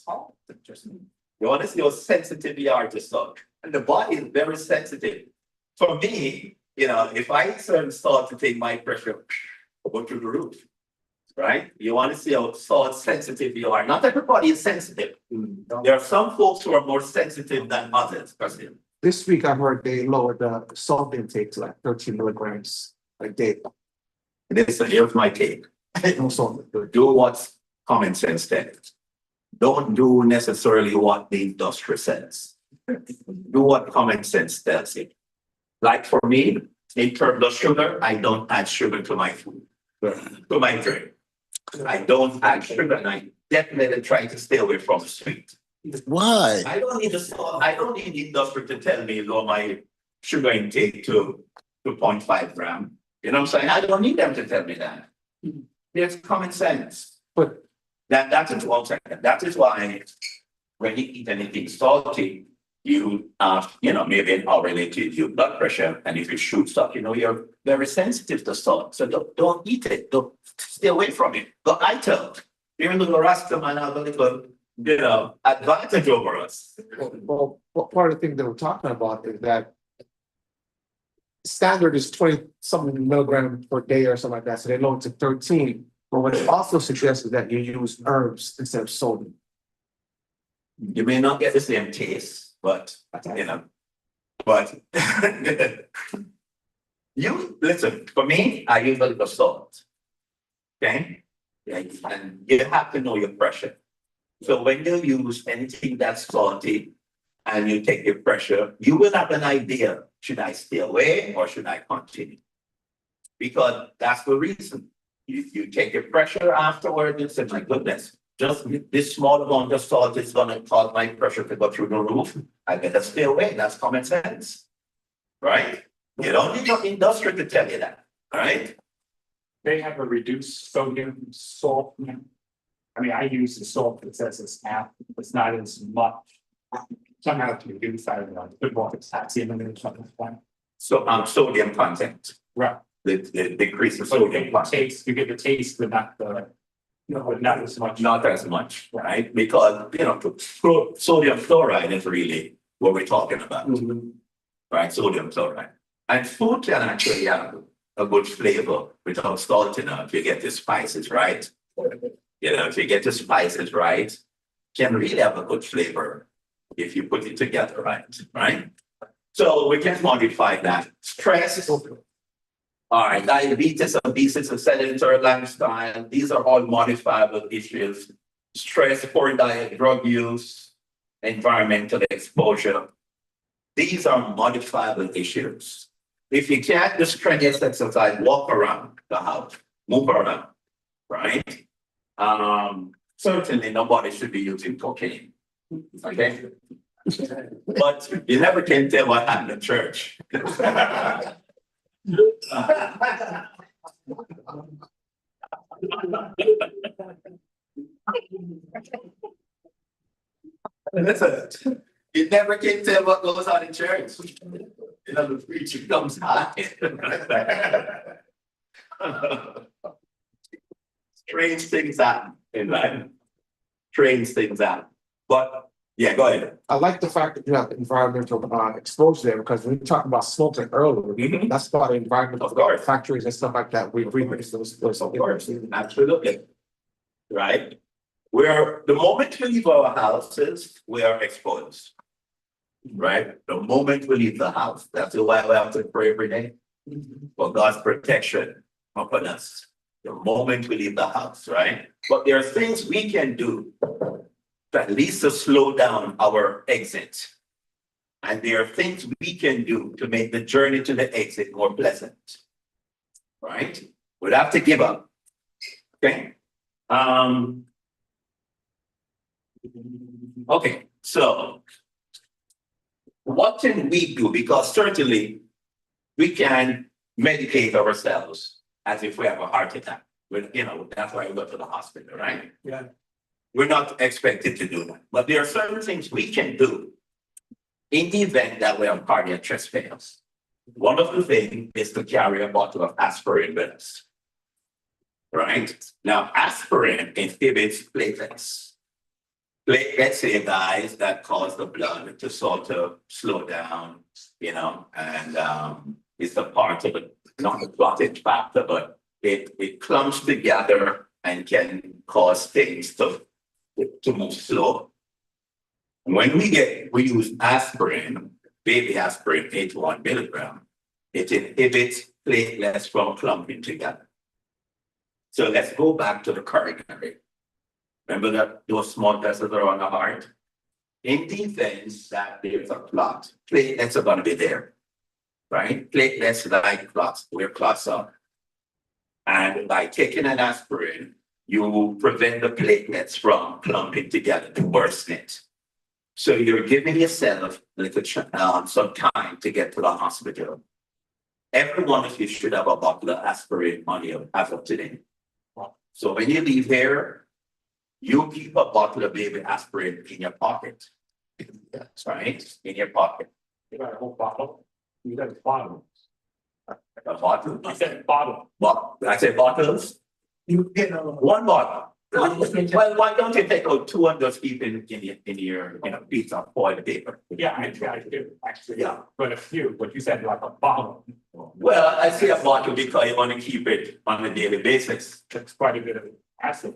Speaker 3: You want to see how sensitive you are to salt. And the body is very sensitive. For me, you know, if I eat certain salt to take my pressure, go through the roof. Right? You want to see how salt sensitive you are. Not everybody is sensitive. There are some folks who are more sensitive than others, President.
Speaker 5: This week I heard they lowered the salt intake to like 13 milligrams a day.
Speaker 3: Listen, here's my take.
Speaker 5: No salt.
Speaker 3: Do what's common sense says. Don't do necessarily what the industry says. Do what common sense tells you. Like for me, in terms of sugar, I don't add sugar to my food, to my drink. I don't add sugar, and I definitely try to stay away from sweet.
Speaker 6: Why?
Speaker 3: I don't need I don't need the industry to tell me lower my sugar intake to 0.5 gram. You know what I'm saying? I don't need them to tell me that. It's common sense.
Speaker 5: But
Speaker 3: That is one second. That is why when you eat anything salty, you maybe an hour related to your blood pressure, and if you shoot stuff, you're very sensitive to salt. So don't eat it. Don't stay away from it. But I tell, even though the Rasta man have a little, advantage over us.
Speaker 5: well, part of the thing that we're talking about is that standard is 20-something milligrams per day or something like that. So they lowered to 13. But what it also suggests is that you use herbs instead of sodium.
Speaker 3: You may not get the same taste, but you listen, for me, I use a little salt. Okay? And you have to know your pressure. So when you use anything that's salty and you take your pressure, you will have an idea, should I stay away or should I continue? Because that's the reason. You take your pressure afterward, you say, my goodness, just this small amount of salt is gonna cause my pressure to go through the roof. I better stay away. That's common sense. Right? You don't need your industry to tell you that, right?
Speaker 4: They have a reduced sodium salt. I mean, I use the salt that says it's half, it's not as much. Somehow to reduce, I don't know, put more potassium in it or something like that.
Speaker 3: So sodium content,
Speaker 4: Right.
Speaker 3: the decrease of
Speaker 4: So you
Speaker 3: sodium
Speaker 4: get the
Speaker 3: content.
Speaker 4: taste, you get the taste, but not the, not as much.
Speaker 3: Not as much, right? Because sodium chloride is really what we're talking about, right? Sodium chloride. And food can actually have a good flavor without salt if you get the spices right. If you get the spices right, can really have a good flavor if you put it together right? So we can modify that. Stress. All right, diabetes, obesity, sedentary lifestyle, these are all modifiable issues. Stress, poor diet, drug use, environmental exposure. These are modifiable issues. If you can't do strenuous exercise, walk around the house, move around, right? Certainly nobody should be using cocaine. Okay? But you never can tell what happened in church. Listen, you never can tell what goes on in church. You know, the preacher comes high. Strange things happen in life. Strange things happen. But yeah, go ahead.
Speaker 5: I like the fact that you have environmental exposure there, because when we talked about smoking earlier,
Speaker 3: Mhm.
Speaker 5: that's part of the environment
Speaker 3: Of course.
Speaker 5: factories and stuff like that. We those.
Speaker 3: Of course, absolutely. Right? The moment we leave our houses, we are exposed. Right? The moment we leave the house, that's why we have to pray every day for God's protection upon us. The moment we leave the house, right? But there are things we can do to at least to slow down our exit. And there are things we can do to make the journey to the exit more pleasant. Right? We'd have to give up. Okay? Okay, so what can we do? Because certainly we can medicate ourselves as if we have a heart attack. That's why we go to the hospital, right?
Speaker 4: Yeah.
Speaker 3: We're not expected to do that. But there are certain things we can do in the event that we have cardiac chest fails. One of the things is to carry a bottle of aspirin with us. Right? Now, aspirin inhibits platelets. Platelets are guys that cause the blood to sort of slow down, and it's a part of it, not the clotting factor, but it clumps together and can cause things to move slow. When we use aspirin, baby aspirin, 81 milligram, it inhibits platelets from clumping together. So let's go back to the coronary. Remember that those small vessels are on the heart? In the event that there's a clot, platelets are going to be there, right? Platelets like clots, where clots are. And by taking an aspirin, you prevent the platelets from clumping together to worsen it. So you're giving yourself some time to get to the hospital. Every one of you should have a bottle of aspirin on you as of today. So when you leave here, you keep a bottle of baby aspirin in your pocket. That's right, in your pocket.
Speaker 4: You got a whole bottle. You got a bottle.
Speaker 3: A bottle?
Speaker 4: I said bottle.
Speaker 3: I said bottles? You get one bottle. Well, why don't you take out two and just keep in your piece of foil paper?
Speaker 4: Yeah, I do, actually.
Speaker 3: Yeah.
Speaker 4: But a few, but you said like a bottle.
Speaker 3: Well, I say a bottle because you want to keep it on a daily basis.
Speaker 4: That's quite a bit of acid.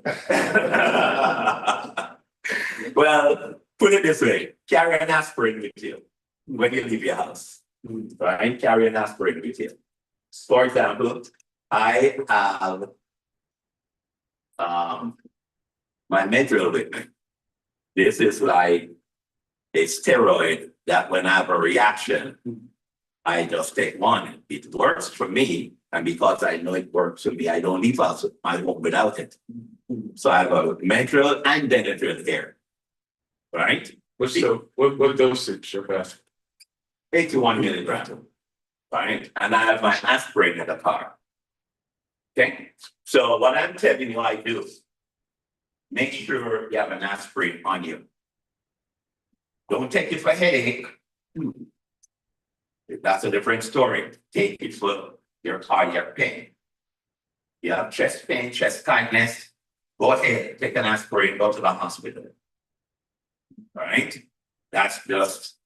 Speaker 3: Well, put it this way, carry an aspirin with you when you leave your house. Right? Carry an aspirin with you. For example, I have my mental with me. This is like a steroid that when I have a reaction, I just take one. It works for me. And because I know it works for me, I don't leave out my home without it. So I have a mental and Benadryl here. Right?
Speaker 8: What dosage of that?
Speaker 3: 81 milligrams. Right? And I have my aspirin in the car. Okay? So what I'm telling you I do, make sure you have an aspirin on you. Don't take it for headache. That's a different story. Take it for your cardiac pain. You have chest pain, chest tightness, go ahead, take an aspirin, go to the hospital. All right? That's just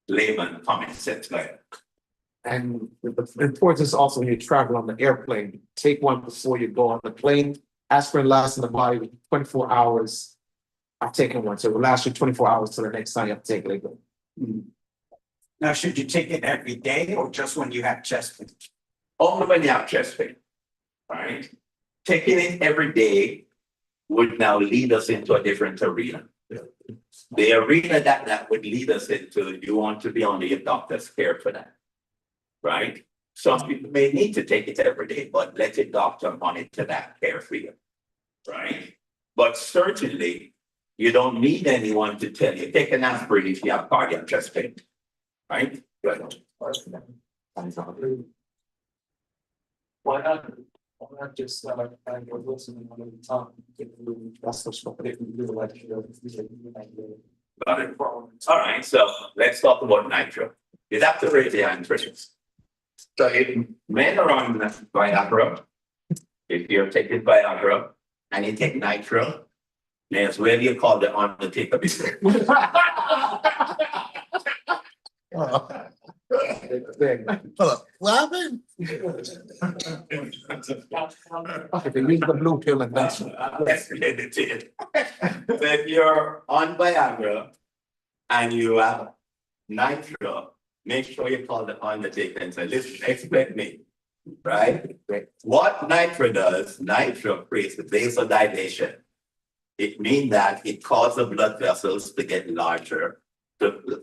Speaker 3: layman common sense there.
Speaker 5: And the importance also when you travel on the airplane, take one before you go on the plane. Aspirin lasts in the body 24 hours. I've taken one, so it will last you 24 hours till the next time you have to take it.
Speaker 9: Now, should you take it every day or just when you have chest pain?
Speaker 3: Only when you have chest pain. All right? Taking it every day would now lead us into a different arena. The arena that would lead us into, you want to be under your doctor's care for that. Right? Some people may need to take it every day, but let your doctor monitor that care for you. Right? But certainly, you don't need anyone to tell you, take an aspirin if you have cardiac chest pain, right? Good.
Speaker 7: Why not just, and you're listening on the time, that's the stuff they can do, like, you know.
Speaker 3: Got it. All right, so let's talk about nitro. It's activated the nutritions. So if men are on Viagra, if you're taking Viagra and you take nitro, then it's where you call the undertaker before.
Speaker 6: Hold up, what happened?
Speaker 7: If they use the blue pill and that's.
Speaker 3: Let's get it in. So if you're on Viagra and you have nitro, make sure you call the undertaker and say, listen, expect me, right? What nitro does, nitro creates the vasodilation. It means that it causes the blood vessels to get larger.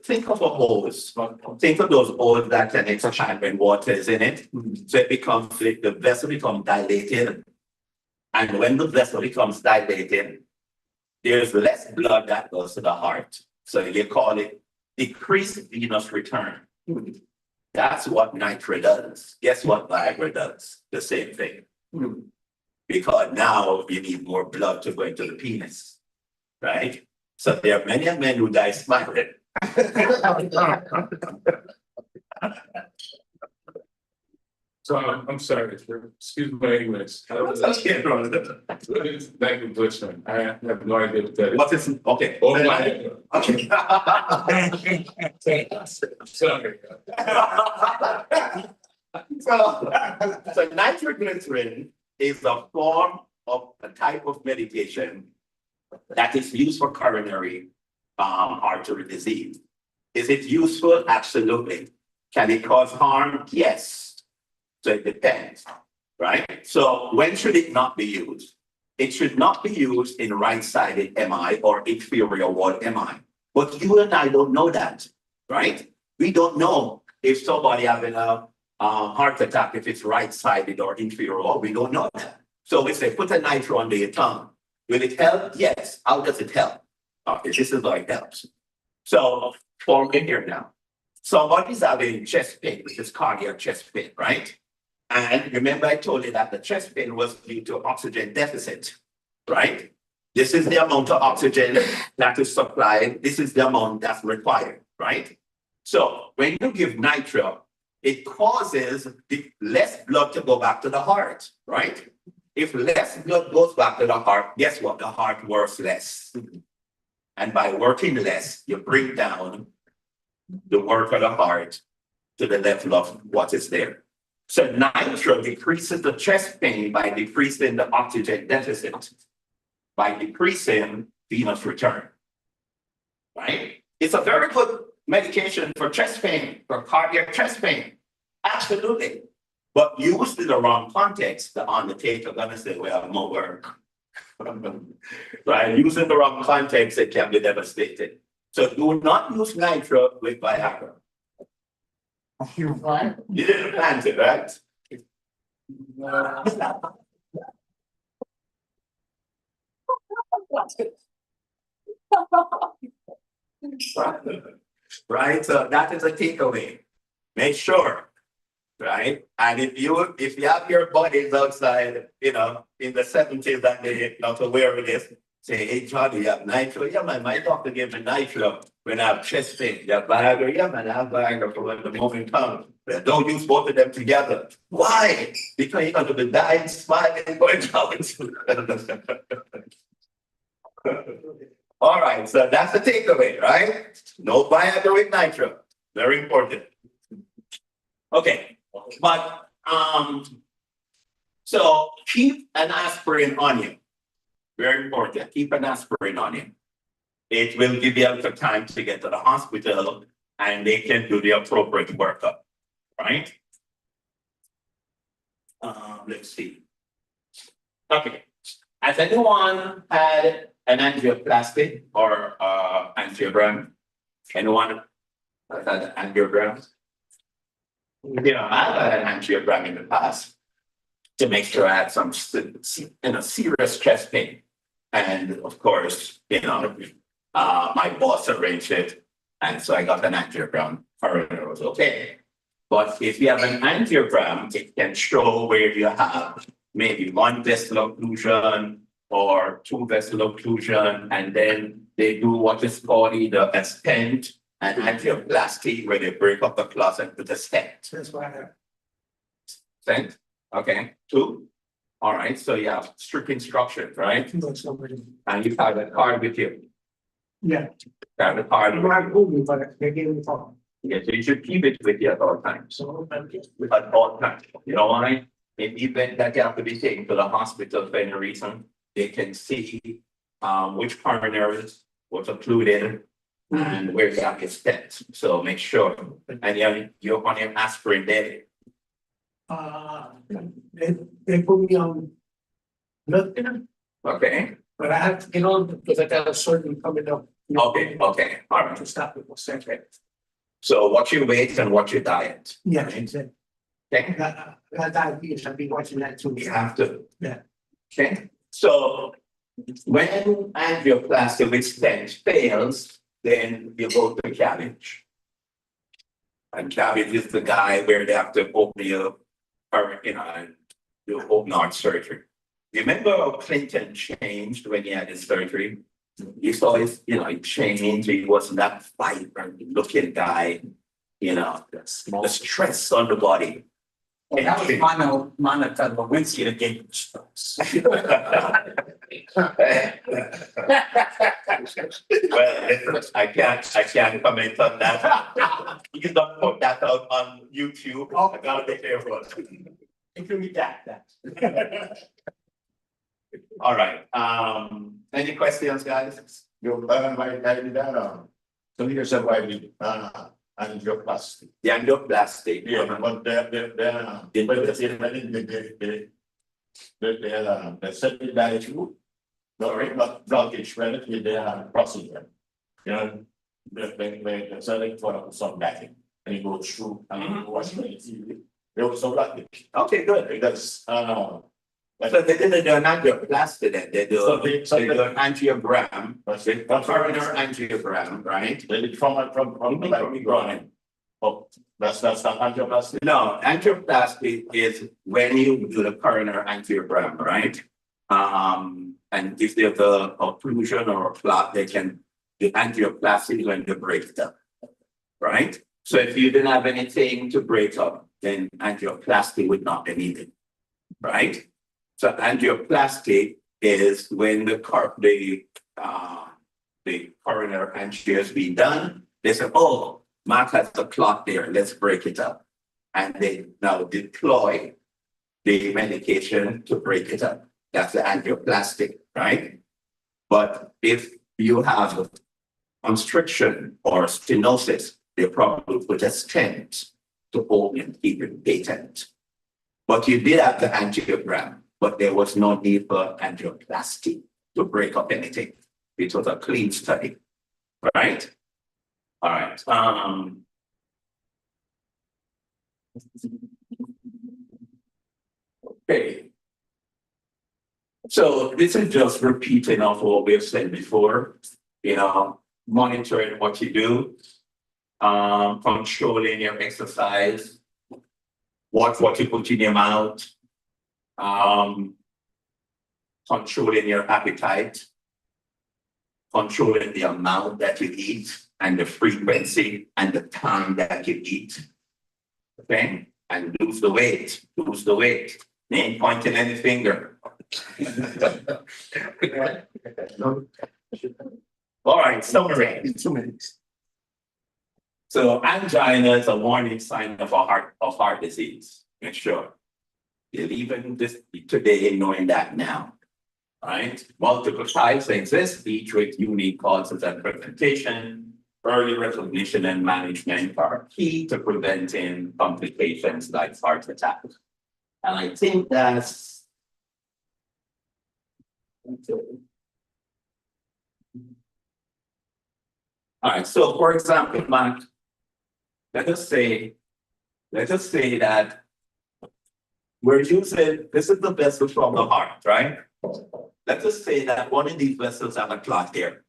Speaker 3: Think of a hose. Think of those holes that can expand when water is in it. So it becomes, the vessel becomes dilated. And when the vessel becomes dilated, there's less blood that goes to the heart. So you call it decreased venous return. That's what nitro does. Guess what Viagra does? The same thing. Because now you need more blood to go into the penis, right? So there are many men who die smiling.
Speaker 8: So I'm sorry, excuse my English.
Speaker 3: That's okay, bro.
Speaker 8: What is back in Bushman? I have no idea what that is.
Speaker 3: What is, okay.
Speaker 8: Oh my.
Speaker 3: Okay.
Speaker 8: Sorry.
Speaker 3: So nitroglycerin is a form of a type of medication that is used for coronary artery disease. Is it useful? Absolutely. Can it cause harm? Yes. So it depends, right? So when should it not be used? It should not be used in right-sided MI or inferior wall MI. But you and I don't know that, right? We don't know if somebody having a heart attack, if it's right-sided or inferior wall, we don't know that. So we say, put a nitro under your tongue. Will it help? Yes. How does it help? Okay, this is how it helps. So for me here now, somebody's having chest pain, which is cardiac chest pain, right? And remember I told you that the chest pain was due to oxygen deficit, right? This is the amount of oxygen that is supplied. This is the amount that's required, right? So when you give nitro, it causes less blood to go back to the heart, right? If less blood goes back to the heart, guess what? The heart works less. And by working less, you bring down the work of the heart to the level of what is there. So nitro decreases the chest pain by decreasing the oxygen deficit, by decreasing venous return, right? It's a very good medication for chest pain, for cardiac chest pain. Absolutely. But used in the wrong context, the undertaker gonna say, well, more work. Right? Used in the wrong context, it can be devastating. So do not use nitro with Viagra. You didn't plant it, right? Right? So that is a takeaway. Make sure. Right? And if you have your buddies outside, in the 70s and they not aware of this, say, hey Johnny, you have nitro? Yeah, man, my doctor gave me nitro when I have chest pain. You have Viagra? Yeah, man, I have Viagra for when the moment comes. But don't use both of them together. Why? Because you're gonna be dying, smiling, going down. All right, so that's the takeaway, right? No Viagra with nitro. Very important. Okay. But so keep an aspirin on you. Very important. Keep an aspirin on you. It will give you enough time to get to the hospital and they can do the appropriate workup, right? Let's see. Okay. Has anyone had an angioplasty or angiogram? Anyone has had an angiogram? I've had an angiogram in the past to make sure I had some serious chest pain. And of course, my boss arranged it. And so I got an angiogram. Coroner was okay. But if you have an angiogram, it can show where you have maybe one vessel occlusion or two vessel occlusion, and then they do what is called either a stent and angioplasty, where they break up the clot and put a stent.
Speaker 9: That's why I have.
Speaker 3: Stent, okay, two. All right, so you have strict instructions, right? And you have a card with you.
Speaker 9: Yeah.
Speaker 3: You have a card.
Speaker 9: I'm not moving, but they gave me phone.
Speaker 3: Yeah, so you should keep it with you at all times.
Speaker 9: So,
Speaker 3: At all times. You know why? In the event that you have to be taken to the hospital for any reason, they can see which coronaries was occluded and where you have your stents. So make sure. And you're on your aspirin daily.
Speaker 9: they put me on blood thinner,
Speaker 3: Okay,
Speaker 9: but I have to get on because I got a surgery coming up.
Speaker 3: okay, all right.
Speaker 9: To stop it for a second.
Speaker 3: So what's your weight and what's your diet?
Speaker 9: Yeah, exactly.
Speaker 3: Okay,
Speaker 9: I got diabetes, I've been watching that too.
Speaker 3: you have to.
Speaker 9: Yeah.
Speaker 3: Okay, so when angioplasty with stent fails, then you go to cabbage. And cabbage is the guy where they have to open you, or and do open heart surgery. Remember how Clinton changed when he had his surgery? You saw his, it changed. He wasn't that vibrant looking guy, the stress on the body.
Speaker 9: Well, that was Monica Lewinsky that gave the stress.
Speaker 3: Well, I can't comment on that. You don't put that out on YouTube. I gotta be careful.
Speaker 9: You can redact that.
Speaker 3: All right, any questions, guys?
Speaker 6: So here's a why we, angioplasty.
Speaker 3: The angioplasty.
Speaker 6: Yeah, but the second dietary, not blockage relative, they are procedure. The selling for some backing, and it goes through, and watching the TV. There was no blockage.
Speaker 3: Okay, good.
Speaker 6: That's,
Speaker 3: So they didn't do an angioplasty then, they do an angiogram, a coronary angiogram, right?
Speaker 6: they did from the groin. Oh, that's not angioplasty.
Speaker 3: No, angioplasty is when you do the coronary angiogram, right? And if there's a occlusion or a clot, they can do angioplasty when they break it up, right? So if you didn't have anything to break up, then angioplasty would not be needed, right? So angioplasty is when the coronary angio has been done. They say, oh, Mark has a clot there, let's break it up. And they now deploy the medication to break it up. That's the angioplastic, right? But if you have constriction or stenosis, they probably put a stent to hold and keep it patent. But you did have the angiogram, but there was no need for angioplasty to break up anything. It was a clean study, right? All right. Okay. So this is just repeating of what we've said before, monitoring what you do, controlling your exercise, watch what you put in your mouth, controlling your appetite, controlling the amount that you eat and the frequency and the time that you eat. Okay, and lose the weight. They ain't pointing any finger. All right, summary. So angina is a warning sign of heart disease. Make sure you're leaving this today knowing that now. All right, multiple types exist, each with unique causes and presentation. Early recognition and management are key to preventing complications like heart attack. And I think that's all right. So for example, Mark, let us say that we're using, this is the vessel from the heart, right? Let us say that one of these vessels have a clot there.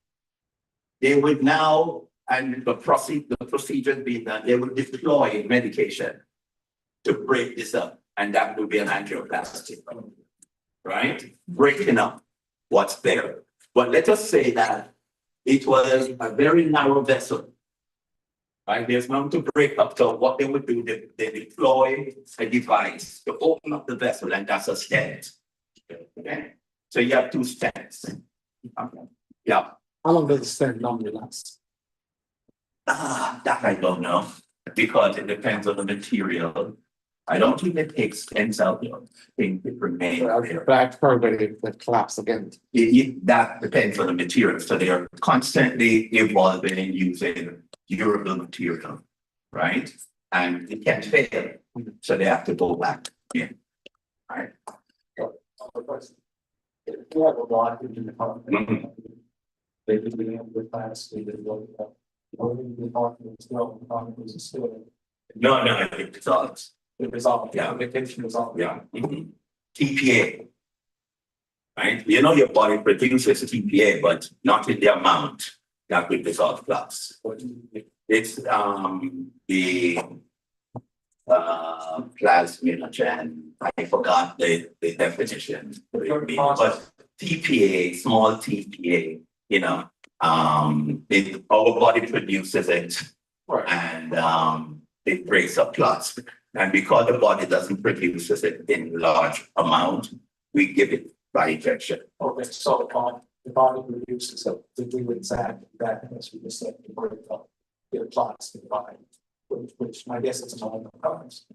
Speaker 3: They would now, and the procedure being done, they would deploy medication to break this up, and that would be an angioplasty, right? Breaking up what's there. But let us say that it was a very narrow vessel. Right, there's nothing to break up. So what they would do, they deploy a device to open up the vessel, and that's a stent. Okay, so you have two stents. Yeah.
Speaker 5: How long does the stent normally last?
Speaker 3: That I don't know, because it depends on the material. I don't think it takes stents out there. I think it remains there.
Speaker 5: But I've heard that it collapse again.
Speaker 3: That depends on the material. So they are constantly evolving and using durable material, right? And it can't fail. So they have to go back. Yeah. All right.
Speaker 4: If you have a lot in the department, they could be able to class, they did what, the department was no, the department was still.
Speaker 3: No, I think it's all.
Speaker 4: It was all,
Speaker 3: Yeah.
Speaker 4: vacation was all.
Speaker 3: Yeah. TPA. Right? You know your body produces TPA, but not in the amount that will dissolve glass. It's the plasminogen. I forgot the definition. But TPA, small TPA, you know, our body produces it.
Speaker 4: Right.
Speaker 3: And it breaks up glass. And because the body doesn't produce it in large amount, we give it by injection.
Speaker 4: Okay, so the body reduces it to do exactly that, as we just said, to break up the plots in the body, which I guess it's all the cars.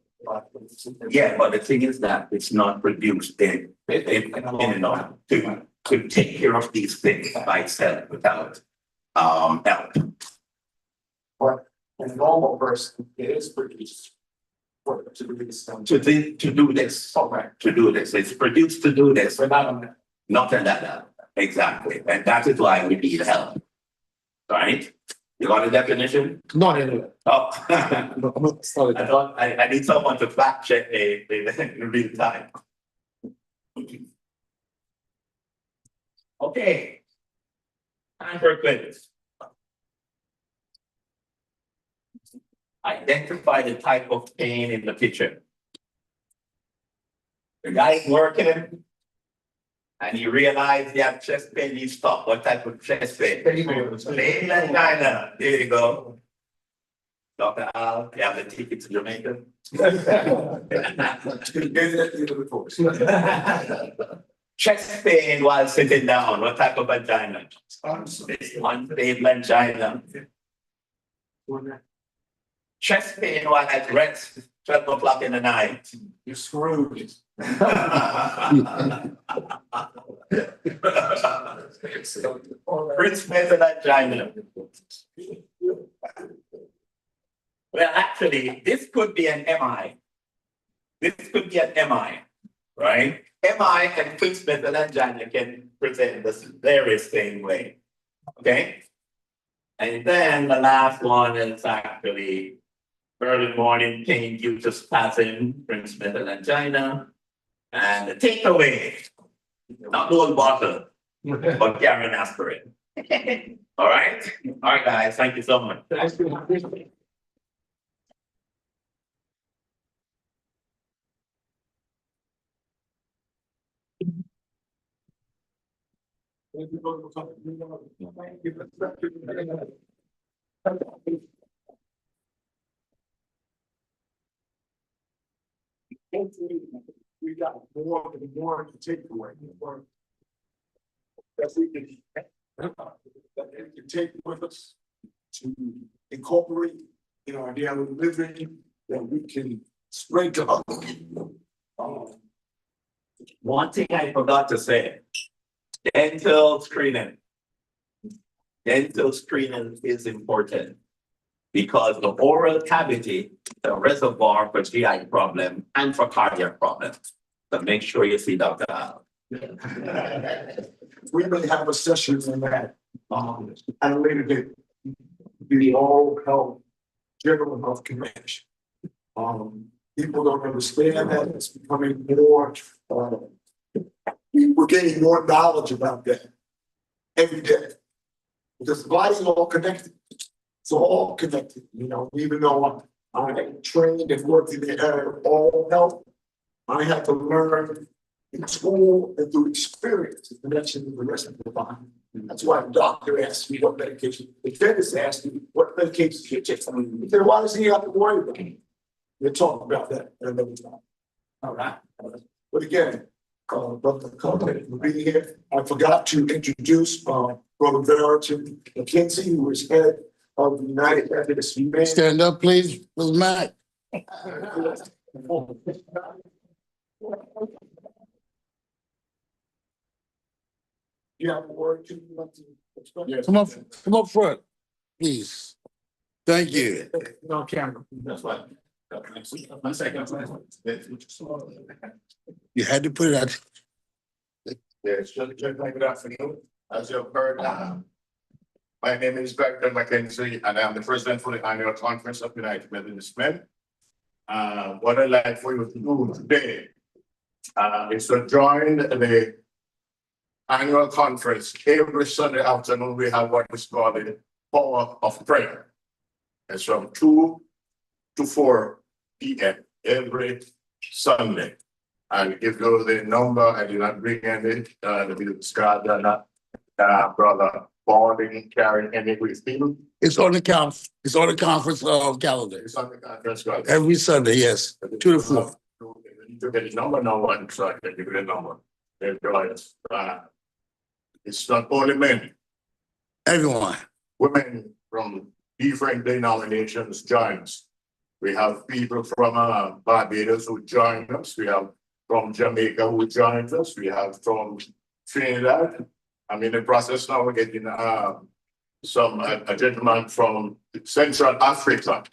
Speaker 3: Yeah, but the thing is that it's not produced in enough to take care of these things by itself without help.
Speaker 4: But in a normal person, it is produced. To do this.
Speaker 3: To do this.
Speaker 4: Okay.
Speaker 3: To do this. It's produced to do this.
Speaker 4: But not on that.
Speaker 3: Not in that. Exactly. And that is why we need help. Right? You got a definition?
Speaker 5: Not anyway.
Speaker 3: Oh.
Speaker 5: I'm not sorry.
Speaker 3: I need someone to fact check in real time. Okay. Time for a quiz. Identify the type of pain in the picture. The guy's working and he realized he had chest pain, he stopped. What type of chest pain? Pain angina. There you go. Dr. Al, you have the ticket to Jamaica. Chest pain while sitting down. What type of angina? Unstable angina. Chest pain while at rest, 12 o'clock in the night.
Speaker 4: You're screwed.
Speaker 3: Prince method angina. Well, actually, this could be an MI. This could be an MI, right? MI and Prince method angina can present the very same way. Okay? And then the last one is actually early morning pain due to spasm, Prince method angina. And the takeaway, not the whole bottle, but carry an aspirin. All right? All right, guys. Thank you so much.
Speaker 1: We got more to take away. That we can take with us to incorporate in our daily living, that we can spread to other people.
Speaker 3: One thing I forgot to say, dental screening. Dental screening is important because the oral cavity is a reservoir for GI problem and for cardiac problems. So make sure you see Dr. Al.
Speaker 1: We may have a session on that, at a later date. The all health, general health convention. People don't understand that it's becoming more, we're getting more knowledge about that every day. Because the body's all connected. It's all connected, you know, even though I trained and worked in the area of all health, I had to learn in school and through experience the connection with the rest of the body. That's why the doctor asked me what medication, the dentist asked me what medications you take. Then why does he have to worry about it? We'll talk about that another time. All right. But again, Brother Conley for being here. I forgot to introduce Brother Veriton McKenzie, who is head of the United Methodist Men.
Speaker 6: Stand up, please, with Matt.
Speaker 1: You have a word to want to explain?
Speaker 6: Come up front, please. Thank you.
Speaker 5: No camera.
Speaker 3: That's why. One second.
Speaker 6: You had to put it out.
Speaker 10: Yes, gentlemen, good afternoon. As you've heard, my name is Becton McKenzie, and I'm the president for the annual conference of United Methodist Men. What I'd like for you to do today is to join the annual conference. Every Sunday afternoon, we have what is called the Power of Prayer. It's from 2 to 4 p.m. every Sunday. And if you the number, I did not bring any, the Scott, brother, boarding, carrying any with him.
Speaker 6: It's on the conference calendar.
Speaker 10: It's on the conference call.
Speaker 6: Every Sunday, yes, 2 to 4.
Speaker 10: You need to get his number now, one, so I can give you the number. It's not only men,
Speaker 6: Everyone.
Speaker 10: women from different denominations join us. We have people from Barbados who join us. We have from Jamaica who joined us. We have from Trinidad. I'm in the process now. We're getting a gentleman from Central Africa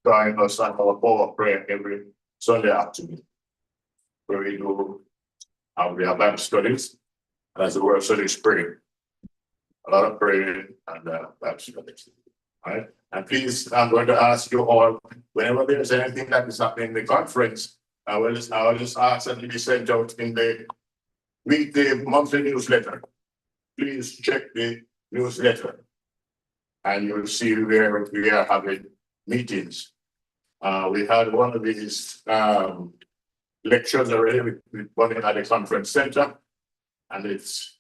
Speaker 10: join us on our power prayer every Sunday afternoon, where we do we have Bible studies, and as the word studies praying. A lot of praying and Bible studies. All right. And please, I'm going to ask you all, whenever there's anything that is happening in the conference, I will just ask that it be sent out in the weekly, monthly newsletter. Please check the newsletter, and you'll see where we are having meetings. We had one of these lectures already with one at the conference center, and it's,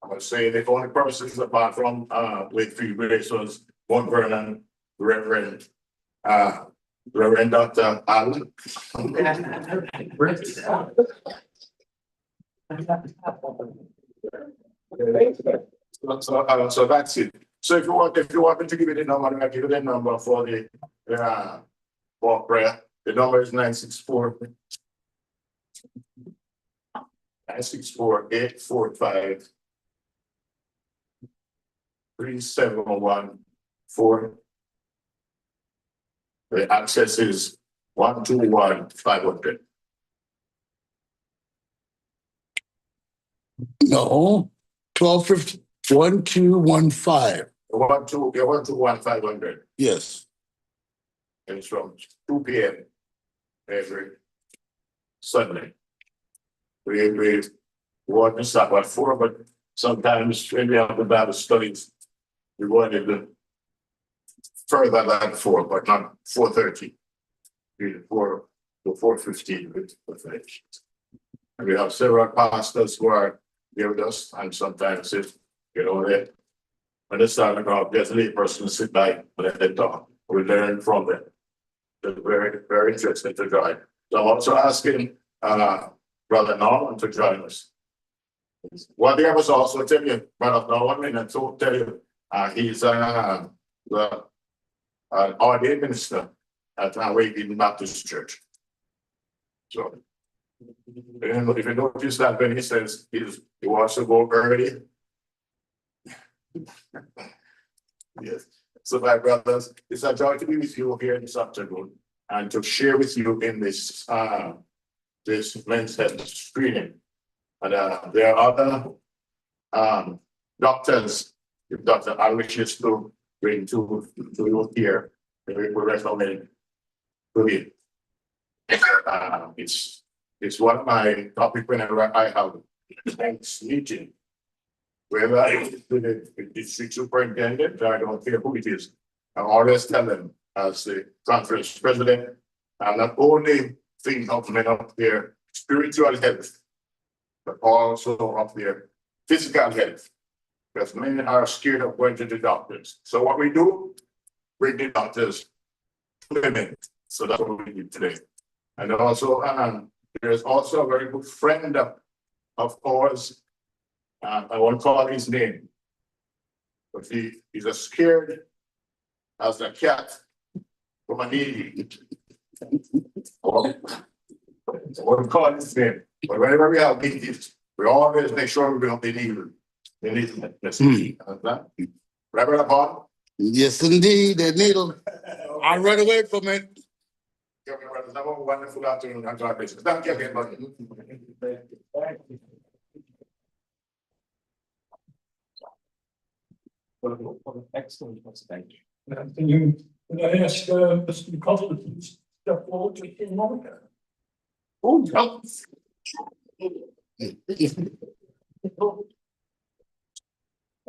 Speaker 10: I must say, the only persons apart from Wakefield Grace was Mount Vernon Reverend Dr. Allen. So that's it. So if you want me to give you the number, I'll give you the number for the for prayer. The number is 964-845-3714. The access is 121-500.
Speaker 6: No, 1250, 1215.
Speaker 10: 121-500.
Speaker 6: Yes.
Speaker 10: And it's from 2 p.m. every Sunday. We want to start at 4, but sometimes when we have the Bible studies, we want to do further than 4, but not 4:30. 4 to 4:15 with finish. And we have several pastors who are here with us, and sometimes if when they start to go, there's a lay person sit by and let them talk. We learn from them. They're very, very interesting to join. So I'm also asking Brother Norman to join us. One thing I was also tell you, Brother Norman, and so tell you, he's an ordained minister at Wakefield Baptist Church. So if you notice that when he says he wants to go early. Yes. So my brothers, it's a joy to be with you here this afternoon and to share with you in this this men's health screening. And there are other doctors, if Dr. I wishes to bring to you here, we recommend to you. It's It's one of my topic whenever I have next meeting. Whether it's the district superintendent, I don't care who it is. I always tell them as the conference president, I'm not only thinking of men up there, spiritual health, but also up there, physical health. Because many are scared of going to the doctors. So what we do, bring the doctors to the men. So that's what we did today. And also, there's also a very good friend of ours. I won't call his name. But he's as scared as a cat from a needy. I won't call his name. But whenever we have meetings, we always make sure we don't be needed. Reverend Paul?
Speaker 6: Yes, indeed, the needle. I run away from it.
Speaker 10: Have a wonderful afternoon. I'm glad this is not getting money.
Speaker 5: Excellent presentation.
Speaker 4: Can I ask, Mr. Costa to step forward to the monitor?
Speaker 6: Oh, no.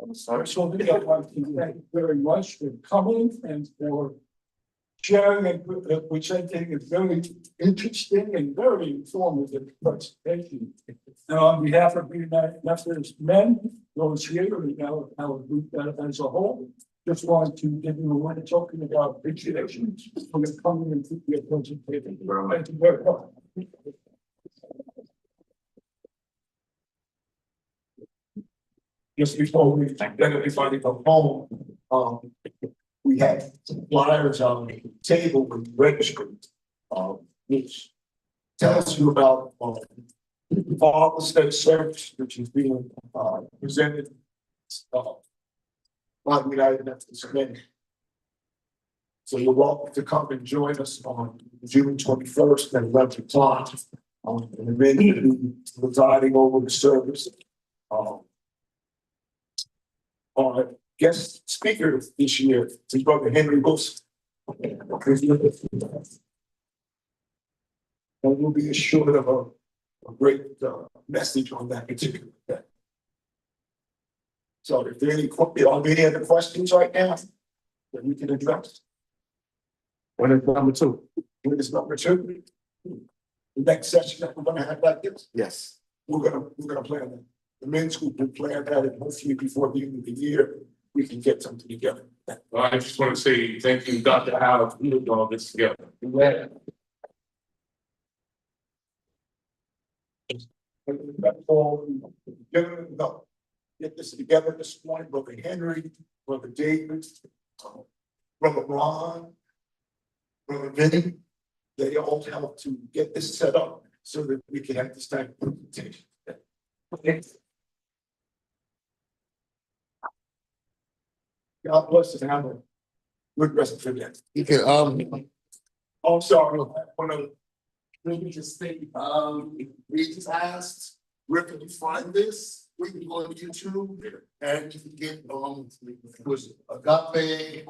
Speaker 4: I'm sorry, so I'd like to thank you very much for coming and for sharing and presenting a very interesting and very informative presentation. Now, on behalf of the United Methodist Men, those here, and our group as a whole, just wanted to give you a word talking about appreciation for coming and for your presentation. Thank you very much.
Speaker 1: Just before we let everybody go home, we have some flyers on the table with registry, which tells you about Father's Day service, which is being presented by the United Methodist Men. So you're welcome to come and join us on June 21st at 11 o'clock. And the men will be presiding over the service. Our guest speaker this year is Brother Henry Wilson. And we'll be assured of a great message on that particular day. So if there are any other questions right now that we can address?
Speaker 5: What is number two?
Speaker 1: What is number two? The next session that we're gonna have like this,
Speaker 5: Yes.
Speaker 1: we're gonna plan that. The men's group will plan that, and hopefully before the end of the year, we can get something together.
Speaker 8: Well, I just want to say thank you, Dr. Howard, for putting all this together.
Speaker 1: That's all. No. Get this together this morning, Brother Henry, Brother David, Brother Ron, Brother Vinny. They all help to get this set up so that we can have this type of presentation. Okay. God bless us and have a good rest of the day.
Speaker 6: You can,
Speaker 1: Oh, I'm sorry, I wanna
Speaker 6: let me just say, we just asked, where can you find this? We can go on YouTube and you can get, was Agape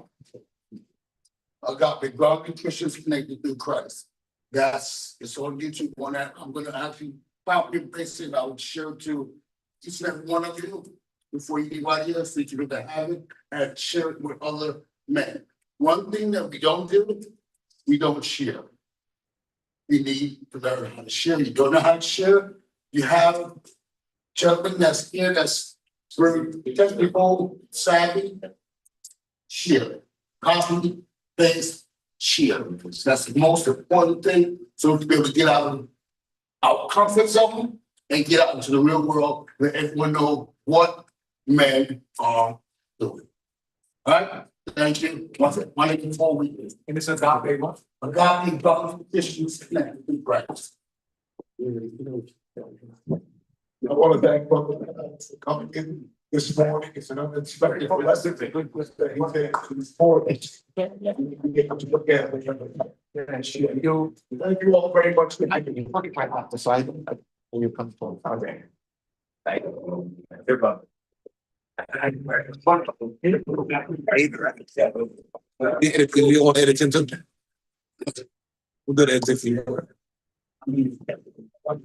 Speaker 6: God Nutrition Connected through Christ. It's on YouTube on that. I'm gonna actually copy and paste it. I would share it to each and every one of you before you leave out here, so you can have it and share it with other men. One thing that we don't do, we don't share. We need to learn how to share. You don't know how to share. You have gentlemen that's here that's very technical, savvy. Share. Copy, paste, share. That's the most important thing. So to be able to get out of our comfort zone and get out into the real world where everyone knows what men are doing. All right, thank you. One before we
Speaker 5: And it's agape what?
Speaker 6: Agape God issues connected through Christ.
Speaker 1: I want to thank Brother for coming in this morning. It's an unexpected blessing. He's there to report it. We get to look at it.
Speaker 5: Thank you.
Speaker 1: Thank you all very much.
Speaker 5: I can put it right off the side when you come from. Okay. Thank you. Goodbye. Editing. We're good at editing.